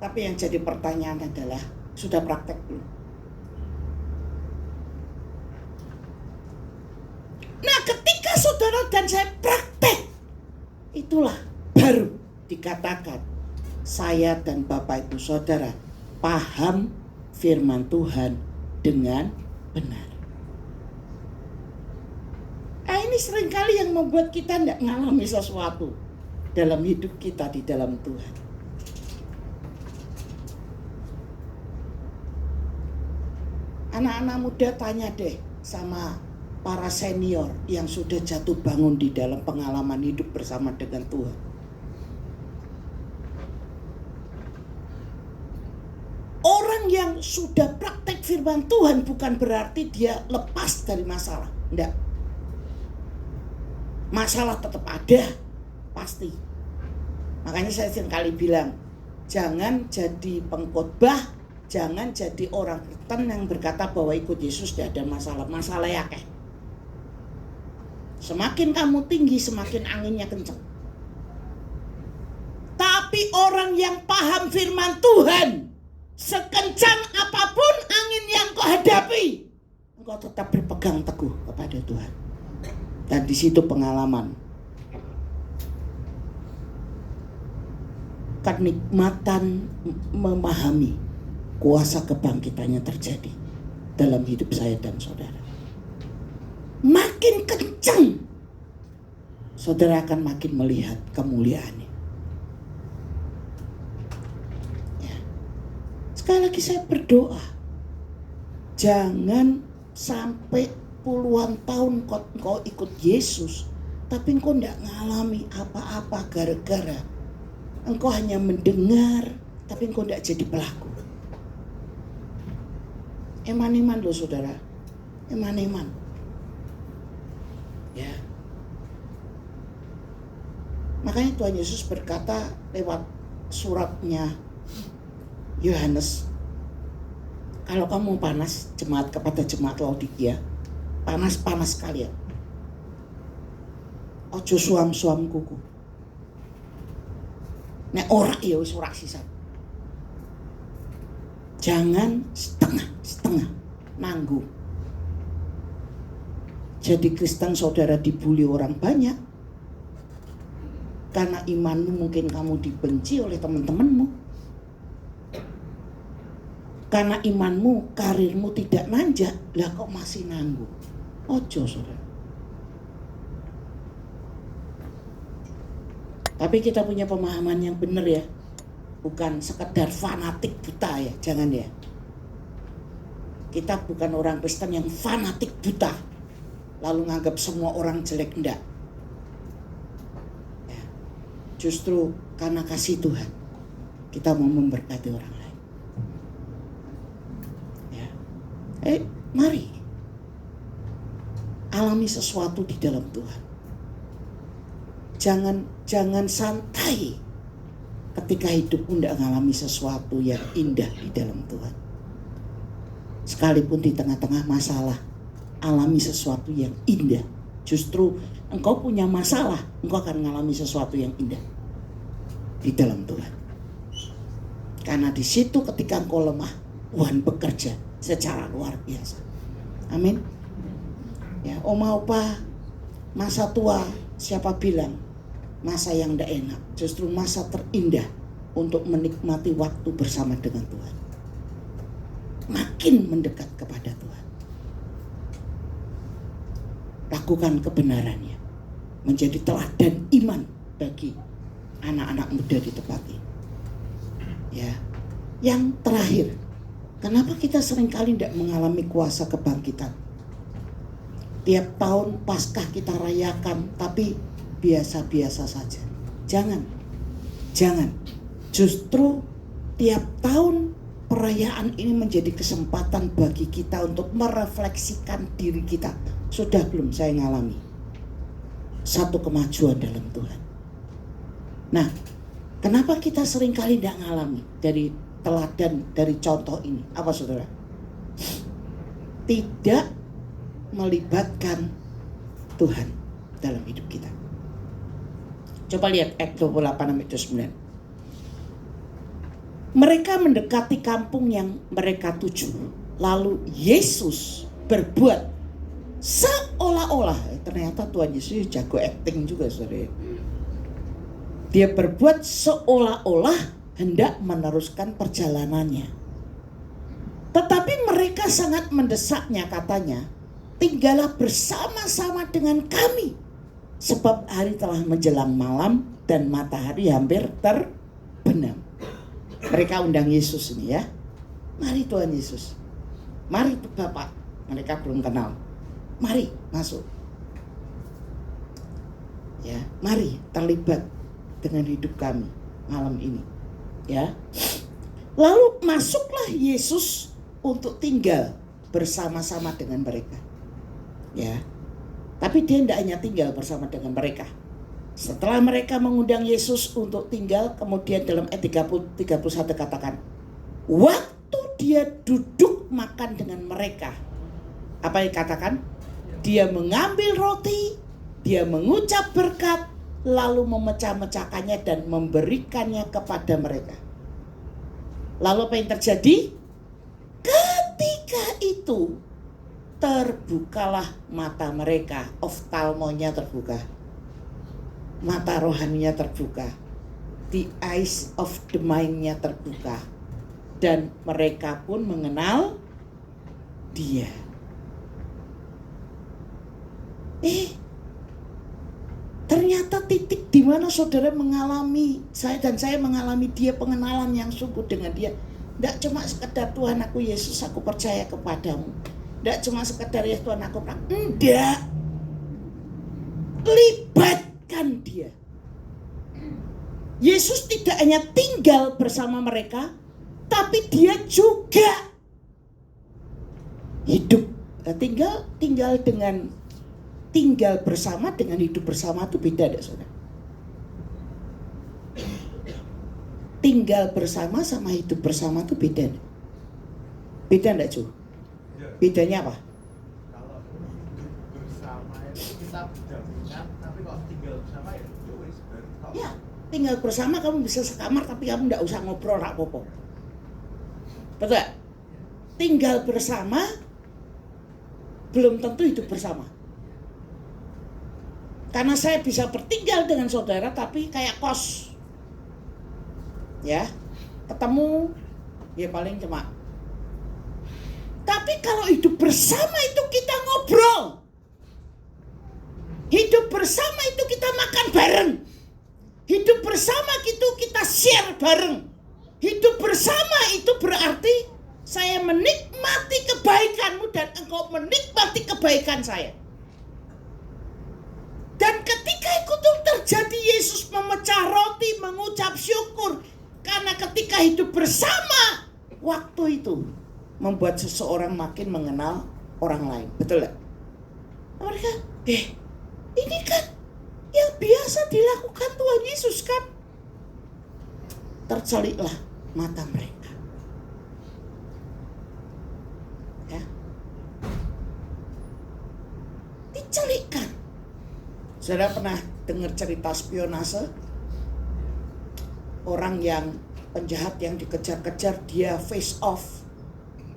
Tapi yang jadi pertanyaan adalah sudah praktek belum? Nah, ketika saudara dan saya praktek, itulah baru dikatakan saya dan Bapak Ibu Saudara paham firman Tuhan dengan benar. Nah, ini seringkali yang membuat kita tidak mengalami sesuatu dalam hidup kita di dalam Tuhan. Anak-anak muda tanya deh sama para senior yang sudah jatuh bangun di dalam pengalaman hidup bersama dengan Tuhan. Orang yang sudah praktek firman Tuhan bukan berarti dia lepas dari masalah. Enggak. Masalah tetap ada, pasti. Makanya saya seringkali bilang, jangan jadi pengkhotbah, jangan jadi orang Kristen yang berkata bahwa ikut Yesus tidak ada masalah. Masalah ya kek. Semakin kamu tinggi, semakin anginnya kencang. Tapi orang yang paham firman Tuhan, sekencang apapun angin yang kau hadapi, engkau tetap berpegang teguh kepada Tuhan. Dan di situ pengalaman, kenikmatan memahami kuasa kebangkitannya terjadi dalam hidup saya dan saudara. Makin kencang, saudara akan makin melihat kemuliaannya. Ya. Sekali lagi saya berdoa, jangan sampai puluhan tahun kau ikut Yesus, tapi engkau tidak mengalami apa-apa gara-gara engkau hanya mendengar, tapi engkau tidak jadi pelaku. Eman-eman loh saudara, eman-eman. Ya. Makanya Tuhan Yesus berkata lewat suratnya Yohanes, kalau kamu panas, jemaat kepada jemaat Laodikia, panas-panas kalian. Ojo suam-suam kuku. Nek ora ya wis ora sisan. Jangan setengah-setengah nanggung. Jadi Kristen saudara dibully orang banyak karena imanmu mungkin kamu dibenci oleh teman-temanmu. Karena imanmu, karirmu tidak nanjak, lah kok masih nanggung. Ojo saudara. Tapi kita punya pemahaman yang benar ya. Bukan sekedar fanatik buta ya, jangan ya. Kita bukan orang Kristen yang fanatik buta, lalu nganggap semua orang jelek, enggak. Ya. Justru karena kasih Tuhan, kita mau memberkati orang lain. Ya. Mari alami sesuatu di dalam Tuhan. Jangan santai ketika hidupmu tidak mengalami sesuatu yang indah di dalam Tuhan. Sekalipun di tengah-tengah masalah, alami sesuatu yang indah. Justru engkau punya masalah, engkau akan mengalami sesuatu yang indah di dalam Tuhan. Karena di situ ketika engkau lemah, Tuhan bekerja secara luar biasa. Amin. Ya, oma opa, masa tua, siapa bilang masa yang tidak enak? Justru masa terindah untuk menikmati waktu bersama dengan Tuhan. Makin mendekat kepada Tuhan. Lakukan kebenarannya. Menjadi teladan iman bagi anak-anak muda di tempat ini. Ya. Yang terakhir, kenapa kita seringkali tidak mengalami kuasa kebangkitan? Tiap tahun Paskah kita rayakan, tapi biasa-biasa saja. Jangan. Justru tiap tahun perayaan ini menjadi kesempatan bagi kita untuk merefleksikan diri kita. Sudah belum saya ngalami satu kemajuan dalam Tuhan? Nah, kenapa kita seringkali tidak ngalami dari teladan, dari contoh ini? Apa saudara? Tidak melibatkan Tuhan dalam hidup kita. Coba lihat ayat 28-29. Mereka mendekati kampung yang mereka tuju. Lalu Yesus berbuat seolah seolah-olah, ternyata Tuhan Yesus jago acting juga, saudara. Dia berbuat seolah-olah hendak meneruskan perjalanannya. Tetapi mereka sangat mendesaknya, katanya, tinggallah bersama-sama dengan kami, sebab hari telah menjelang malam dan matahari hampir terbenam. Mereka undang Yesus ini ya. Mari Tuhan Yesus, mari Bapak. Mereka belum kenal. Mari masuk. Ya, mari terlibat dengan hidup kami malam ini. Ya. Lalu masuklah Yesus untuk tinggal bersama-sama dengan mereka. Ya. Tapi dia tidak hanya tinggal bersama dengan mereka. Setelah mereka mengundang Yesus untuk tinggal, kemudian dalam ayat 31 katakan, waktu dia duduk makan dengan mereka, apa yang dikatakan? Dia mengambil roti, dia mengucap berkat, lalu memecah-mecahkannya dan memberikannya kepada mereka. Lalu apa yang terjadi? Ketika itu terbukalah mata mereka, oftalmonya terbuka, mata rohaninya terbuka, the eyes of the mind-nya terbuka, dan mereka pun mengenal dia. Ternyata titik di mana saudara mengalami, saya mengalami dia, pengenalan yang sungguh dengan dia. Tidak cuma sekedar Tuhan aku Yesus, aku percaya kepadamu. Tidak cuma sekedar ya Tuhan aku pernah. Tidak. Libatkan dia. Yesus tidak hanya tinggal bersama mereka, tapi dia juga hidup. Tinggal bersama dengan hidup bersama itu beda, tidak saudara? Tinggal bersama sama hidup bersama itu beda. Beda enggak, Cu? Bedanya apa? Kalau hidup bersama itu kita berdampingan, tapi kalau tinggal bersama ya wis baru. Ya, tinggal bersama kamu bisa sekamar tapi kamu enggak usah ngobrol rak popo. Betul? Tinggal bersama belum tentu hidup bersama. Karena saya bisa bertinggal dengan saudara tapi kayak kos. Ya, ketemu ya paling cuma. Tapi kalau hidup bersama itu kita ngobrol. Hidup bersama itu kita makan bareng. Hidup bersama itu kita share bareng. Hidup bersama itu berarti saya menikmati kebaikanmu dan engkau menikmati kebaikan saya. Dan ketika itu terjadi, Yesus memecah roti, mengucap syukur. Karena ketika hidup bersama, waktu itu membuat seseorang makin mengenal orang lain. Betul gak? Mereka, ini kan yang biasa dilakukan Tuhan Yesus kan? Terceliklah mata mereka. Ya. Dicelikkan. Saudara pernah dengar cerita spionase? Orang yang penjahat yang dikejar-kejar, dia face off,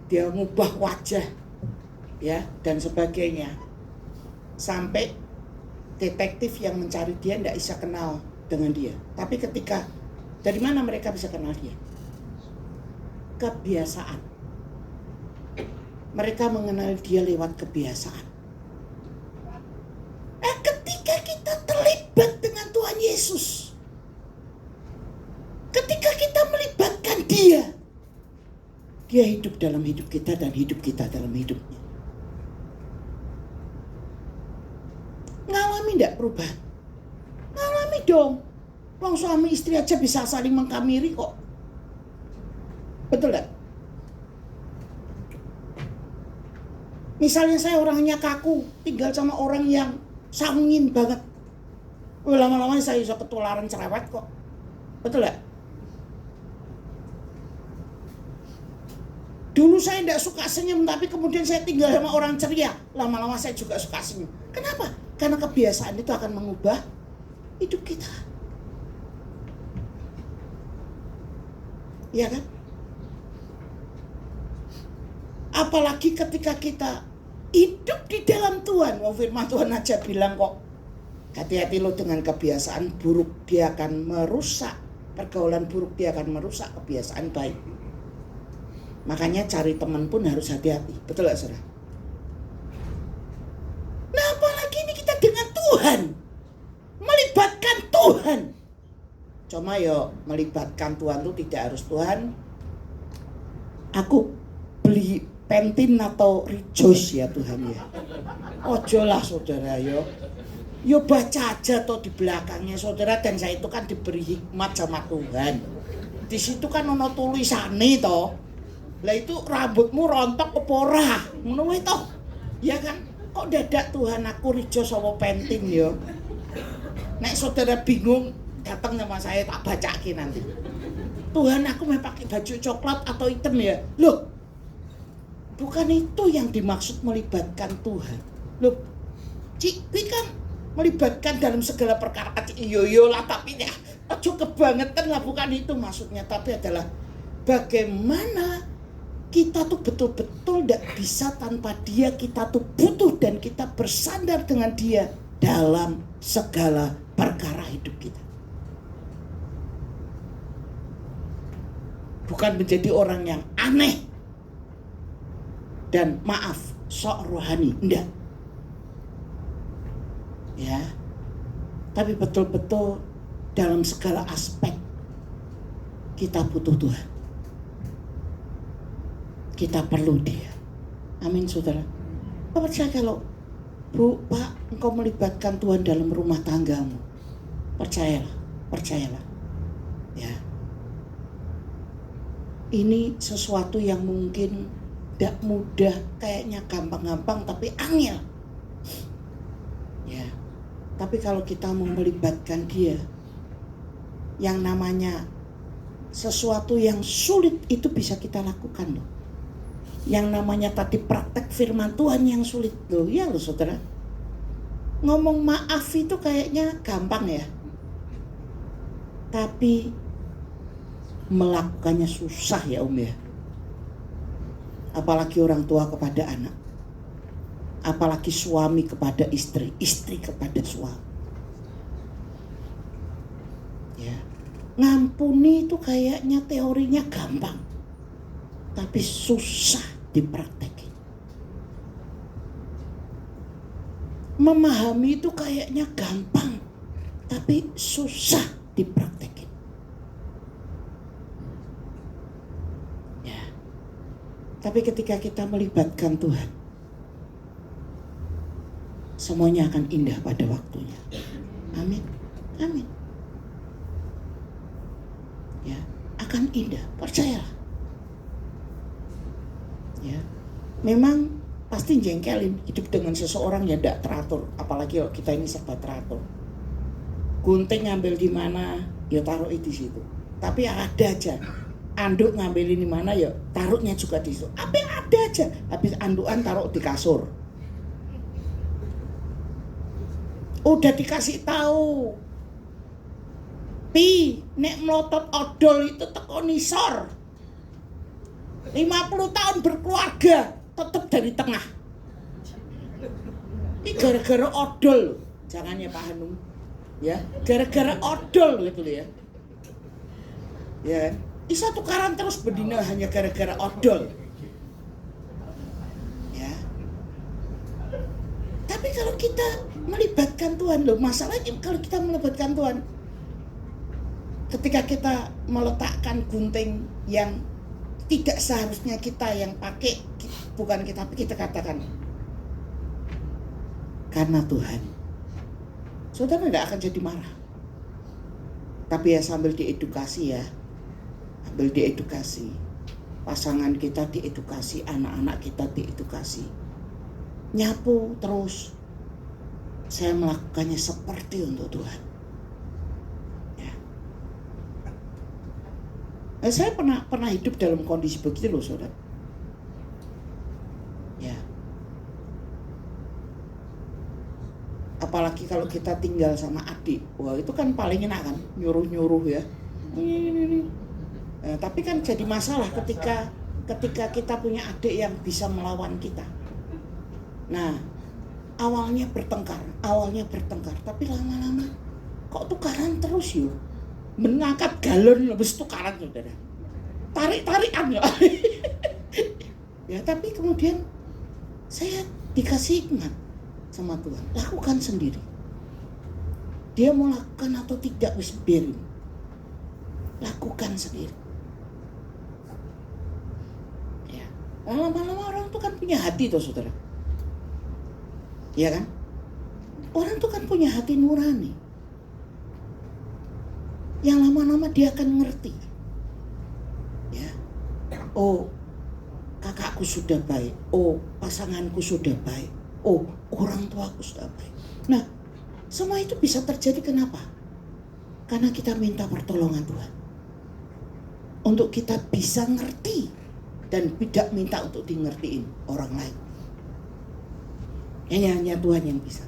dia ngubah wajah, ya, dan sebagainya. Sampai detektif yang mencari dia tidak bisa kenal dengan dia. Tapi ketika, dari mana mereka bisa kenal dia? Kebiasaan. Mereka mengenal dia lewat kebiasaan. Ketika kita terlibat dengan Tuhan Yesus, ketika kita melibatkan dia hidup dalam hidup kita dan hidup kita dalam hidupnya. Ngalami enggak perubahan? Ngalami dong. Wong suami istri aja bisa saling mengkamiri kok. Betul gak? Misalnya saya orangnya kaku, tinggal sama orang yang sangin banget. Lama-lama saya bisa ketularan cerewet kok. Betul gak? Dulu saya tidak suka senyum, tapi kemudian saya tinggal sama orang ceria. Lama-lama saya juga suka senyum. Kenapa? Karena kebiasaan itu akan mengubah hidup kita. Iya kan? Apalagi ketika kita hidup di dalam Tuhan. Wong firman Tuhan aja bilang kok, hati-hati lo dengan kebiasaan buruk, dia akan merusak pergaulan buruk, dia akan merusak kebiasaan baik. Makanya cari teman pun harus hati-hati. Betul gak saudara? Nah apalagi ini kita dengan Tuhan, melibatkan Tuhan. Cuma yo melibatkan Tuhan tuh tidak harus Tuhan aku beli pentin atau rejoice ya Tuhan ya. Ojo lah saudara yo. Yo baca aja toh di belakangnya saudara, dan saya itu kan diberi hikmat sama Tuhan. Di situ kan ono tulisane toh. Lah itu rambutmu rontok apa ora? Ngono wae toh. Ya kan? Kok dadak Tuhan aku rejoice sama pentin yo. Nek saudara bingung datang sama saya tak bacakin nanti. Tuhan aku mau pakai baju coklat atau hitam ya? Loh, bukan itu yang dimaksud melibatkan Tuhan. Loh, Cik, ini kan melibatkan dalam segala perkara. Iyo lah, tapi ya ojo kebangetan lah, bukan itu maksudnya. Tapi adalah bagaimana kita tuh betul-betul tidak bisa tanpa dia. Kita tuh butuh dan kita bersandar dengan dia dalam segala perkara hidup kita. Bukan menjadi orang yang aneh dan maaf sok rohani, enggak ya, tapi betul-betul dalam segala aspek kita butuh Tuhan, kita perlu dia. Amin saudara. Bapak percaya kalau Bu, Pak, engkau melibatkan Tuhan dalam rumah tanggamu, percayalah ya. Ini sesuatu yang mungkin tidak mudah, kayaknya gampang-gampang tapi angel. Ya. Tapi kalau kita mau melibatkan dia, yang namanya sesuatu yang sulit itu bisa kita lakukan loh. Yang namanya tadi praktek firman Tuhan yang sulit loh, ya loh saudara. Ngomong maaf itu kayaknya gampang ya. Tapi melakukannya susah ya ya. Apalagi orang tua kepada anak, apalagi suami kepada istri, istri kepada suami ya. Ngampuni itu kayaknya teorinya gampang, tapi susah dipraktekin. Memahami itu kayaknya gampang, tapi susah dipraktekin. Tapi ketika kita melibatkan Tuhan, semuanya akan indah pada waktunya. Amin. Amin. Ya, akan indah, percayalah. Ya. Memang pasti jengkelin hidup dengan seseorang yang tidak teratur, apalagi kalau kita ini serba teratur. Gunting ngambil di mana, ya taruh di situ. Tapi ada aja. Anduk ngambilin di mana ya taruhnya juga di situ. Apa yang ada aja. Habis andukan taruh di kasur. Udah dikasih tahu. Pi, nek melotot odol itu teko nisor. 50 tahun berkeluarga tetap dari tengah. Ini gara-gara odol. Jangan ya Pak Hanum. Ya, gara-gara odol gitu ya. Ya. Isa tukaran terus berdina hanya gara-gara odol. Ya. Tapi kalau kita melibatkan Tuhan loh, masalahnya kalau kita melibatkan Tuhan, ketika kita meletakkan gunting yang tidak seharusnya kita yang pakai, bukan kita, tapi kita katakan karena Tuhan, saudara tidak akan jadi marah. Tapi ya sambil diedukasi ya. Ambil diedukasi, pasangan kita diedukasi, anak-anak kita diedukasi, nyapu terus. Saya melakukannya seperti untuk Tuhan. Ya. Saya pernah hidup dalam kondisi begitu loh saudara. Ya. Apalagi kalau kita tinggal sama adik, wah itu kan paling enak kan, nyuruh ya. Ini. Tapi kan jadi masalah ketika kita punya adik yang bisa melawan kita. Nah, awalnya bertengkar, tapi lama-lama kok tukaran terus yuk. Mengangkat galon lebih tukaran saudara. Tarik-tarikan ya. Ya, tapi kemudian saya dikasih hikmat sama Tuhan, lakukan sendiri. Dia mau lakukan atau tidak, wis biarin. Lakukan sendiri. Ya, lama-lama orang itu kan punya hati toh saudara. Iya kan? Orang itu kan punya hati nurani. Yang lama-lama dia akan ngerti. Ya. Oh, kakakku sudah baik. Oh, pasanganku sudah baik. Oh, orang tuaku sudah baik. Nah, semua itu bisa terjadi kenapa? Karena kita minta pertolongan Tuhan. Untuk kita bisa ngerti dan tidak minta untuk di ngertiin orang lain. Hanya Tuhan yang bisa.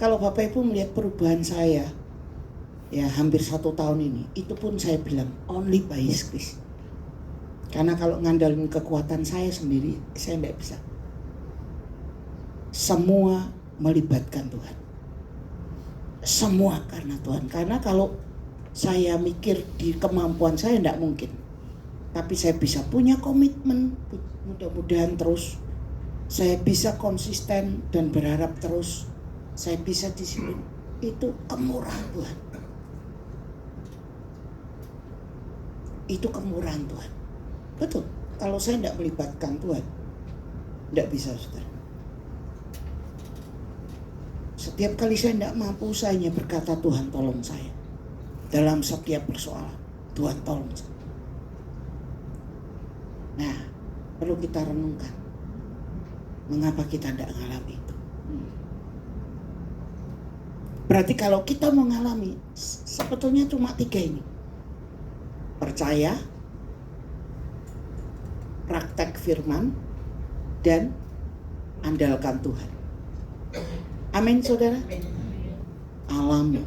Kalau Bapak Ibu melihat perubahan saya, ya hampir 1 tahun ini, itu pun saya bilang only by His grace. Karena kalau ngandalin kekuatan saya sendiri, saya tidak bisa. Semua melibatkan Tuhan. Semua karena Tuhan. Karena kalau saya mikir di kemampuan saya tidak mungkin. Tapi saya bisa punya komitmen, mudah-mudahan terus. Saya bisa konsisten dan berharap terus. Saya bisa disiplin. Itu kemurahan Tuhan. Itu kemurahan Tuhan. Betul. Kalau saya tidak melibatkan Tuhan, tidak bisa saudara. Setiap kali saya tidak mampu, saya hanya berkata, Tuhan tolong saya. Dalam setiap persoalan, Tuhan tolong saya. Nah, perlu kita renungkan. Mengapa kita tidak mengalami itu? Berarti kalau kita mengalami, sebetulnya cuma 3 ini. Percaya, praktek firman, dan andalkan Tuhan. Amin saudara. Alami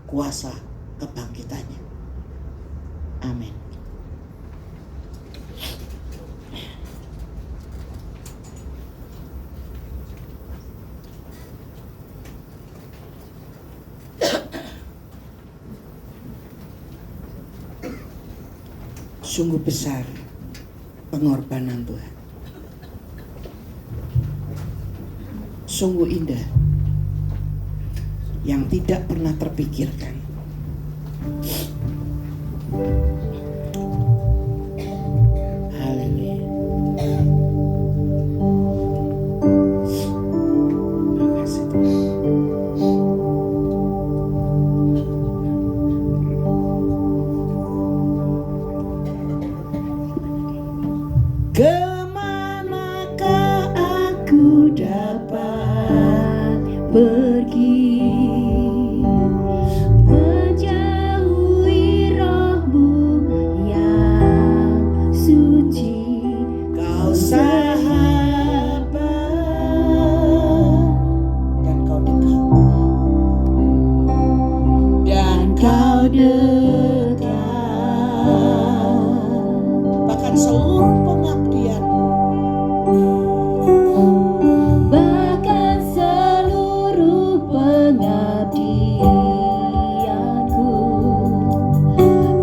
kuasa kebangkitannya. Amin. Sungguh besar pengorbanan Tuhan. Sungguh indah yang tidak pernah terpikirkan. Haleluya. Terima kasih Tuhan. Kemanakah aku dapat pergi, menjauhi roh-Mu yang suci. Kau sahabat dan kau dekat, dan kau dekat, bahkan seluruh pengabdian, Bahkan seluruh pengabdianku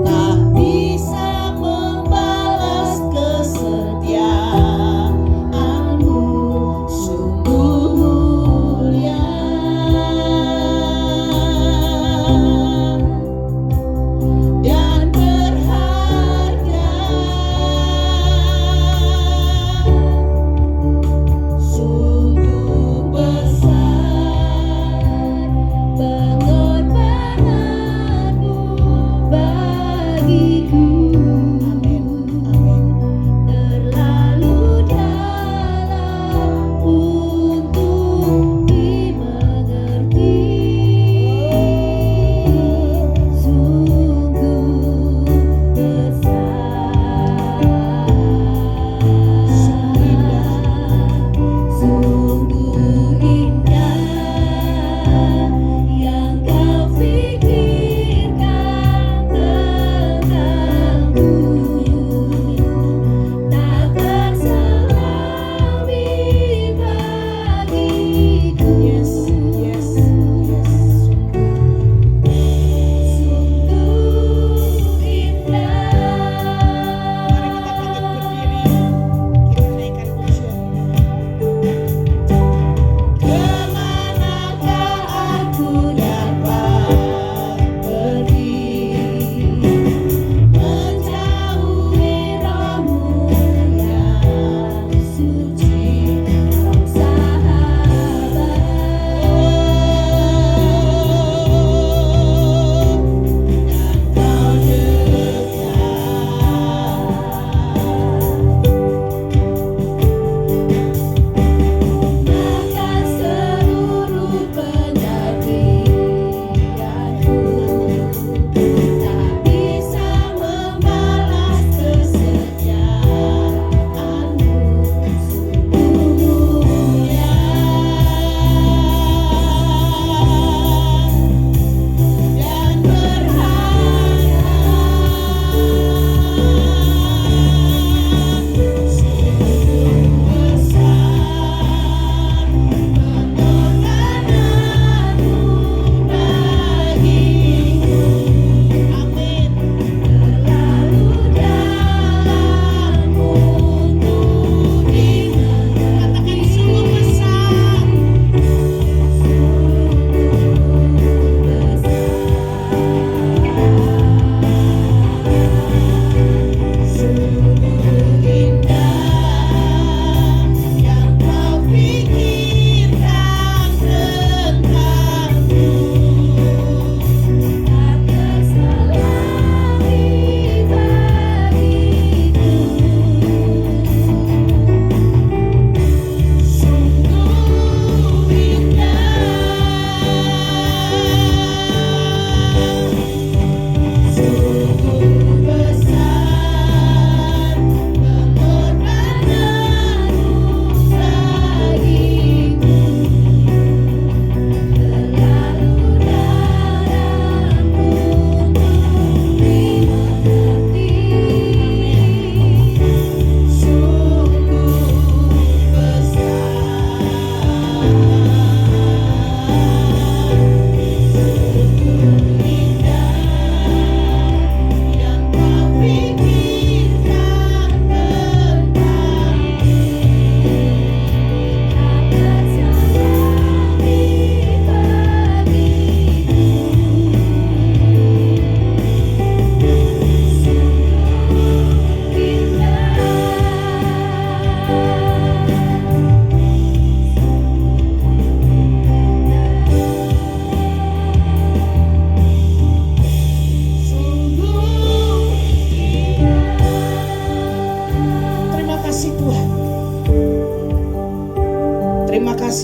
tak bisa membalas kesetiaan-Mu, sungguh mulia.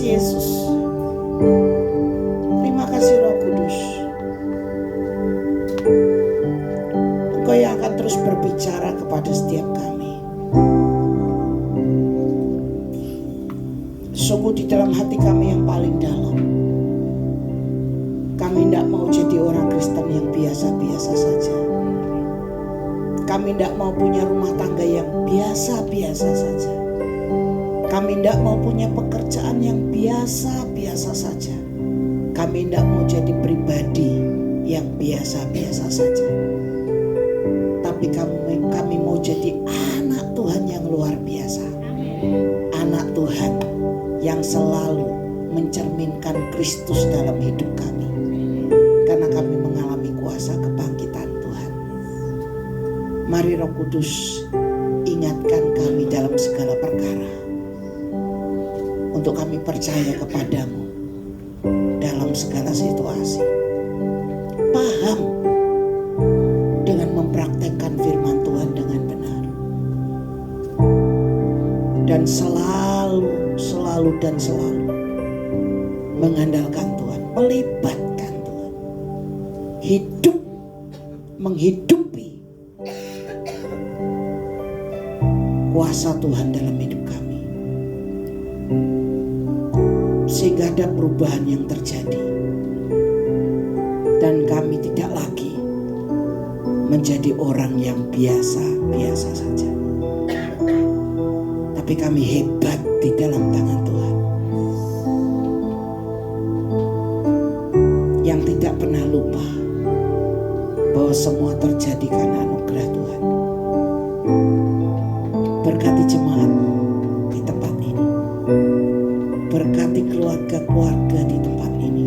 kasih Yesus. Terima kasih Roh Kudus. Engkau yang akan terus berbicara kepada setiap kami. Sungguh di dalam hati kami yang paling dalam, kami tidak mau jadi orang Kristen yang biasa-biasa saja. Kami tidak mau punya rumah tangga yang biasa-biasa saja. Kami tidak mau punya pekerjaan yang biasa-biasa saja. Kami tidak mau jadi pribadi yang biasa-biasa saja. Tapi kami mau jadi anak Tuhan yang luar biasa. Anak Tuhan yang selalu mencerminkan Kristus dalam hidup kami. Karena kami mengalami kuasa kebangkitan Tuhan. Mari Roh Kudus ingatkan kami dalam segala perkara. Untuk kami percaya kepadamu dalam segala situasi. Paham dengan mempraktekkan firman Tuhan dengan benar. Dan selalu mengandalkan Tuhan, melibatkan Tuhan. Hidup, menghidupi kuasa Tuhan dalam hidup kami. Sehingga ada perubahan yang terjadi. Dan kami tidak lagi menjadi orang yang biasa-biasa saja. Tapi kami hebat di dalam tangan Tuhan. Yang tidak pernah lupa bahwa semua terjadi karena anugerah Tuhan. Berkati jemaat di tempat ini. Berkati keluarga-keluarga di tempat ini.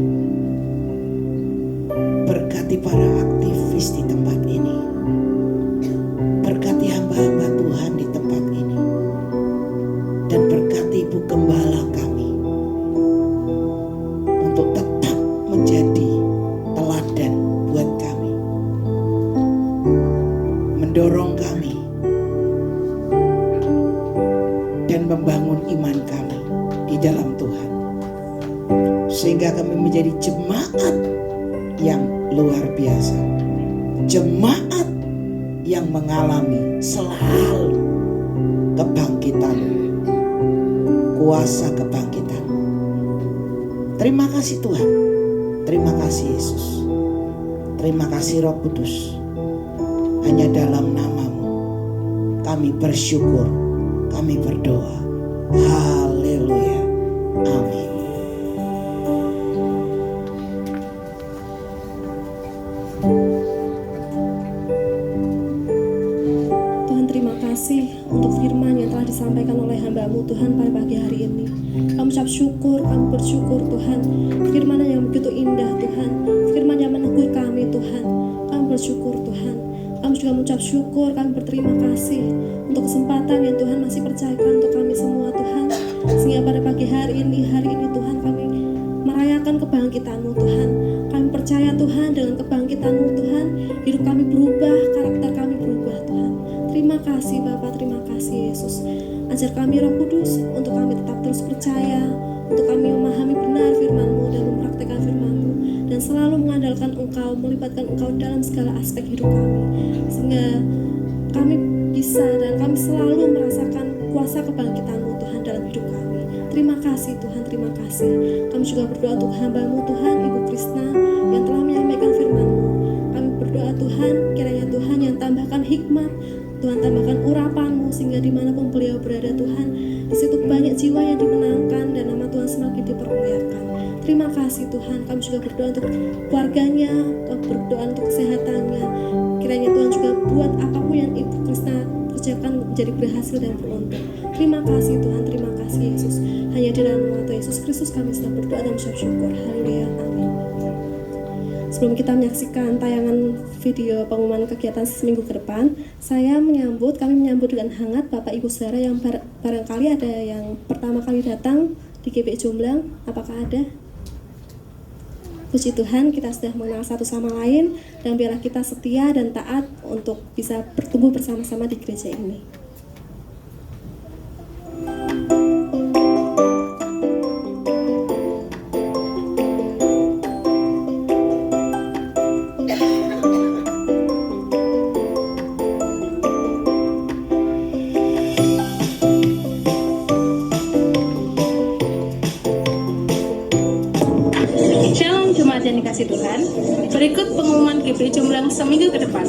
Berkati para aktivis di tempat ini. Berkati hamba-hamba Tuhan di tempat ini. Dan berkati Ibu Gembala kami untuk tetap menjadi teladan buat kami, mendorong kami dan membangun iman kami di dalam Tuhan, sehingga kami menjadi jemaat yang luar biasa, jemaat yang mengalami selalu kebangkitan, kuasa kebangkitan. Terima kasih Tuhan, terima kasih Yesus, terima kasih Roh Kudus. Hanya dalam nama-Mu kami bersyukur, kami berdoa. Haleluya, amin. Tuhan, terima kasih untuk firman yang telah disampaikan oleh hamba-Mu Tuhan pada pagi hari ini. Kami ucap syukur, kami bersyukur Tuhan. Firman yang begitu indah Tuhan, firman yang meneguh kami Tuhan. Kami bersyukur Tuhan. Kami juga mengucap syukur, kami berterima kasih untuk kesempatan yang Tuhan masih percayakan untuk kami semua Tuhan. Sehingga pada pagi hari ini Tuhan, kami merayakan kebangkitan-Mu Tuhan. Kami percaya Tuhan, dengan kebangkitan-Mu Tuhan, hidup kami berubah, karakter kami berubah Tuhan. Terima kasih Bapa, terima kasih Yesus. Ajar kami Roh Kudus untuk kami tetap terus percaya, untuk kami memahami benar firman-Mu dan mempraktekkan firman-Mu, dan selalu mengandalkan Engkau, melibatkan Engkau dalam segala aspek hidup kami, sehingga kami bisa dan kami selalu merasakan kuasa kebangkitan-Mu Tuhan dalam hidup kami. Terima kasih Tuhan, terima kasih. Kami juga berdoa untuk hamba-Mu Tuhan, Ibu Krisna yang telah menyampaikan firman-Mu. Kami berdoa Tuhan, kiranya Tuhan yang tambahkan hikmat, Tuhan tambahkan urapan-Mu, sehingga dimanapun beliau berada Tuhan, di situ banyak jiwa yang dimenangkan dan nama Tuhan semakin dipermuliakan. Terima kasih Tuhan. Kami juga berdoa untuk keluarganya, kami berdoa untuk kesehatannya. Kiranya Tuhan juga buat apapun yang Ibu Krisna kerjakan menjadi berhasil dan beruntung. Terima kasih Tuhan, terima kasih Yesus. Hanya di dalam nama Tuhan Yesus Kristus kami sedang berdoa dan mengucap syukur. Haleluya, amin. Sebelum kita menyaksikan tayangan video pengumuman kegiatan seminggu ke depan, kami menyambut dengan hangat Bapak Ibu Saudara yang barangkali ada yang pertama kali datang di GPI Jomblang. Apakah ada? Puji Tuhan, kita sudah mengenal satu sama lain, dan biarlah kita setia dan taat untuk bisa bertumbuh bersama-sama di gereja ini. jemaat yang dikasih Tuhan, berikut pengumuman GPI Jomblang seminggu ke depan.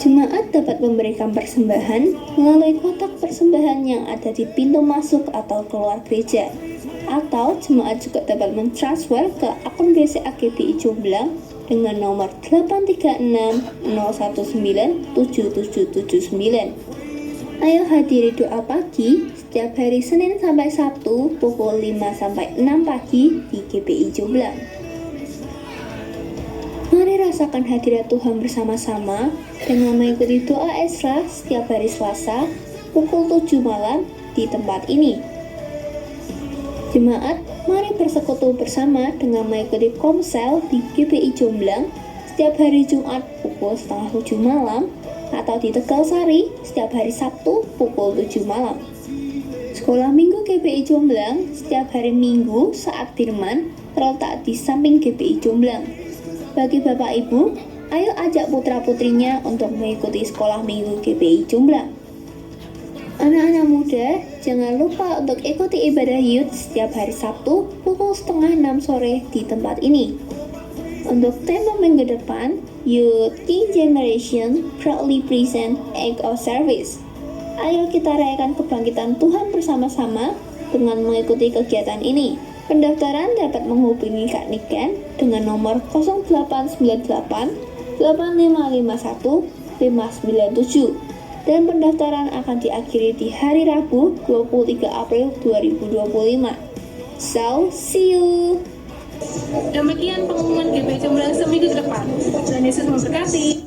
Jemaat dapat memberikan persembahan melalui kotak persembahan yang ada di pintu masuk atau keluar gereja. Atau jemaat juga dapat mentransfer ke akun BCA GPI Jomblang dengan nomor 836-019-7779. Ayo hadiri doa pagi setiap hari Senin sampai Sabtu pukul 5 sampai 6 pagi di GPI Jomblang. Mari rasakan hadirat Tuhan bersama-sama dengan mengikuti doa Esra setiap hari Selasa pukul 7 malam di tempat ini. Jemaat, mari bersekutu bersama dengan mengikuti komsel di GPI Jomblang setiap hari Jumat pukul setengah 7 malam atau di Tegalsari setiap hari Sabtu pukul 7 malam. Sekolah Minggu GPI Jomblang setiap hari Minggu saat firman terletak di samping GPI Jomblang. Bagi Bapak Ibu, ayo ajak putra-putrinya untuk mengikuti sekolah minggu GPI Jomblang. Anak-anak muda, jangan lupa untuk ikuti ibadah youth setiap hari Sabtu pukul setengah 6 sore di tempat ini. Untuk tema minggu depan, Youth King Generation proudly present Act of Service. Ayo kita rayakan kebangkitan Tuhan bersama-sama dengan mengikuti kegiatan ini. Pendaftaran dapat menghubungi Kak Niken dengan nomor 0898 8551 597 dan pendaftaran akan diakhiri di hari Rabu 23 April 2025. So, see you! Demikian pengumuman GPI Jomblang seminggu ke depan. Tuhan Yesus memberkati.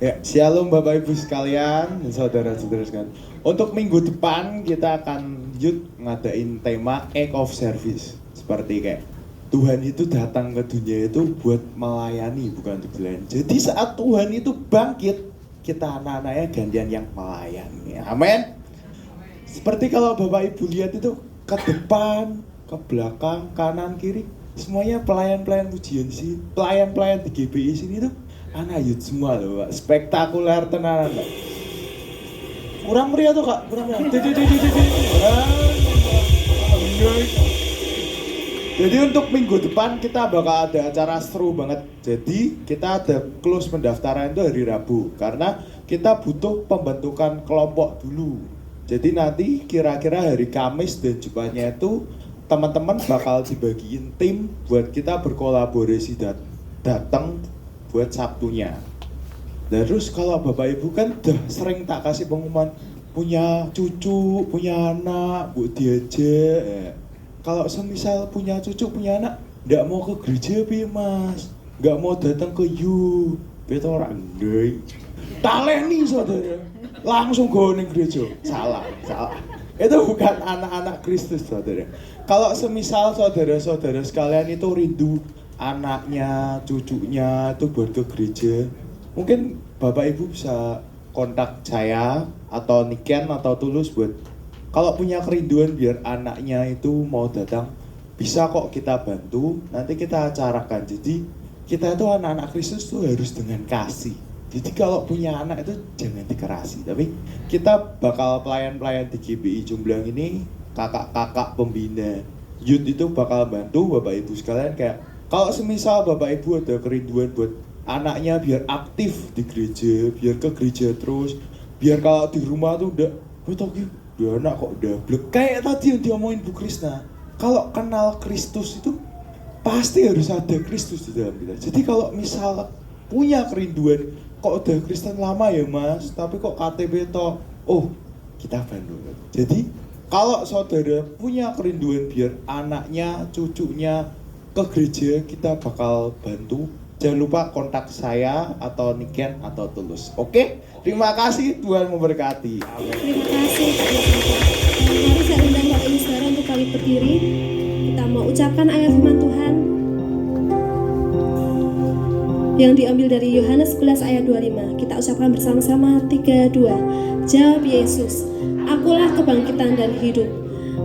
Ya, shalom Bapak Ibu sekalian dan saudara-saudara sekalian. Untuk minggu depan kita akan ngadain tema Act of Service. Seperti kayak Tuhan itu datang ke dunia itu buat melayani, bukan untuk melayani. Jadi saat Tuhan itu bangkit, kita anak-anaknya gantian yang melayani. Amin. Seperti kalau Bapak Ibu lihat itu ke depan, ke belakang, kanan, kiri, semuanya pelayan-pelayan pujian sih, pelayan-pelayan di GPI sini tuh anak youth semua loh, Pak. Spektakuler tenanan, Pak. Kurang meriah tuh, Kak. Kurang meriah. Jadi untuk minggu depan kita bakal ada acara seru banget. Jadi kita ada close pendaftaran itu hari Rabu karena kita butuh pembentukan kelompok dulu. Jadi nanti kira-kira hari Kamis dan Jumatnya itu teman-teman bakal dibagiin tim buat kita berkolaborasi datang buat Sabtunya. Dan terus kalau Bapak Ibu kan udah sering tak kasih pengumuman punya cucu, punya anak, buat diajak ya. Kalau semisal punya cucu, punya anak, nggak mau ke gereja pi mas, nggak mau datang ke you, betul orang deh. Taleni saudara, langsung go ning gereja, salah. Itu bukan anak-anak Kristus saudara. Kalau semisal saudara-saudara sekalian itu rindu anaknya, cucunya itu buat ke gereja, mungkin Bapak Ibu bisa kontak saya atau Niken atau Tulus buat kalau punya kerinduan biar anaknya itu mau datang, bisa kok kita bantu, nanti kita acarakan. Jadi kita itu anak-anak Kristus tuh harus dengan kasih. Jadi kalau punya anak itu jangan dikerasi. Tapi kita bakal pelayan-pelayan di GPI Jomblang ini, kakak-kakak pembina youth itu bakal bantu Bapak Ibu sekalian. Kayak kalau semisal Bapak Ibu ada kerinduan buat anaknya biar aktif di gereja, biar ke gereja terus, biar kalau di rumah tuh udah dia anak kok udah blek. Kayak tadi yang diomongin Bu Krisna, kalau kenal Kristus itu pasti harus ada Kristus di dalam kita. Jadi kalau misal punya kerinduan, kok udah Kristen lama ya mas, tapi kok KTP toh, kita bantu. Jadi kalau saudara punya kerinduan biar anaknya, cucunya ke gereja, kita bakal bantu. Jangan lupa kontak saya atau Niken atau Tulus. Oke? Terima kasih, Tuhan memberkati. Terima kasih Pak Yosef. Mari saya undang Bapak Ibu saudara untuk kami berdiri. Kita mau ucapkan ayat firman Tuhan yang diambil dari Yohanes 11 ayat 25. Kita ucapkan bersama-sama 3, 2. Jawab Yesus, akulah kebangkitan dan hidup.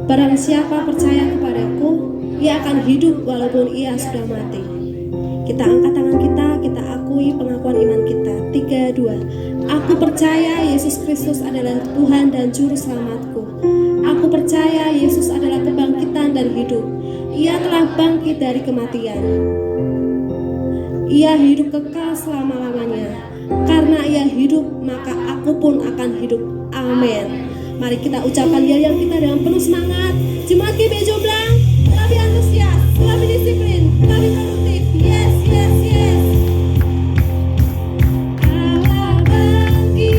Barang siapa percaya kepadaku, ia akan hidup walaupun ia sudah mati. Kita angkat tangan kita akui pengakuan iman kita. 3, 2. Aku percaya Yesus Kristus adalah Tuhan dan Juru Selamatku. Aku percaya Yesus adalah kebangkitan dan hidup. Ia telah bangkit dari kematian. Ia hidup kekal selama-lamanya. Karena ia hidup, maka aku pun akan hidup. Amin. Mari kita ucapkan yel-yel kita dengan penuh semangat. Jemaat GBI Jomblang, lebih antusias, lebih disiplin, lebih produktif. Yes, yes, yes. Allah bangkit,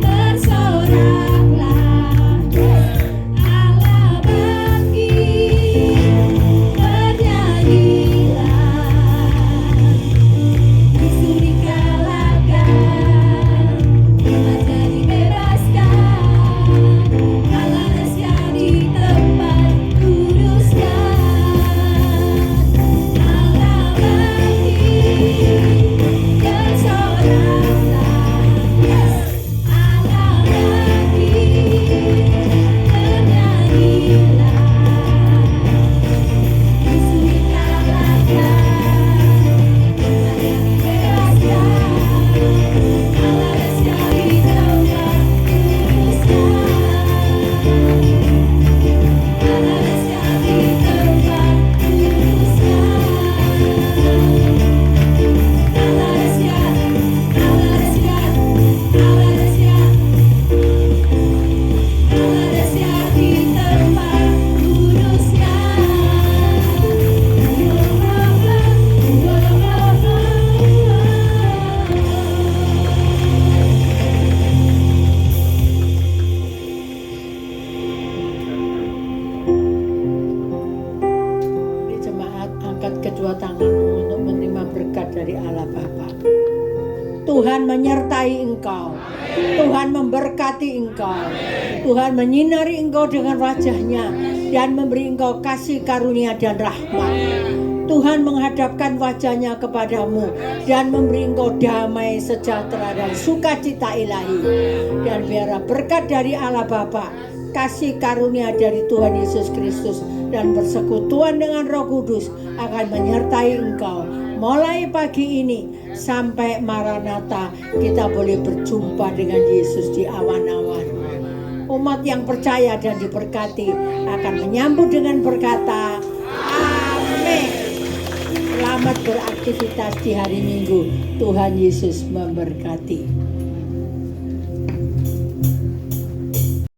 bersoraklah. Allah bangkit, bernyanyilah. Musuh dikalahkan, raja dibebaskan. Allah rahasia di tempat kudusnya. Allah bangkit, bersoraklah. Allah bangkit, bernyanyilah. Musuh dikalahkan, raja dibebaskan. Allah rahasia di tempat kudusnya. Allah rahasia di tempat kudusnya. Allah rahasia, Allah rahasia, Allah rahasia. Allah rahasia di tempat kudusnya. Mari jemaat angkat kedua tanganmu untuk menerima berkat dari Allah Bapa. Tuhan menyertai engkau. Tuhan memberkati engkau. Tuhan menyinari engkau dengan wajah-Nya dan memberi engkau kasih karunia dan rahmat. Tuhan menghadapkan wajah-Nya kepadamu dan memberi engkau damai, sejahtera dan sukacita ilahi. Dan biarlah berkat dari Allah Bapa, kasih karunia dari Tuhan Yesus Kristus dan persekutuan dengan Roh Kudus akan menyertai engkau mulai pagi ini sampai Maranatha. Kita boleh berjumpa dengan Yesus di awan-awan. Umat yang percaya dan diberkati akan menyambut dengan berkata amin. Selamat beraktivitas di hari Minggu. Tuhan Yesus memberkati.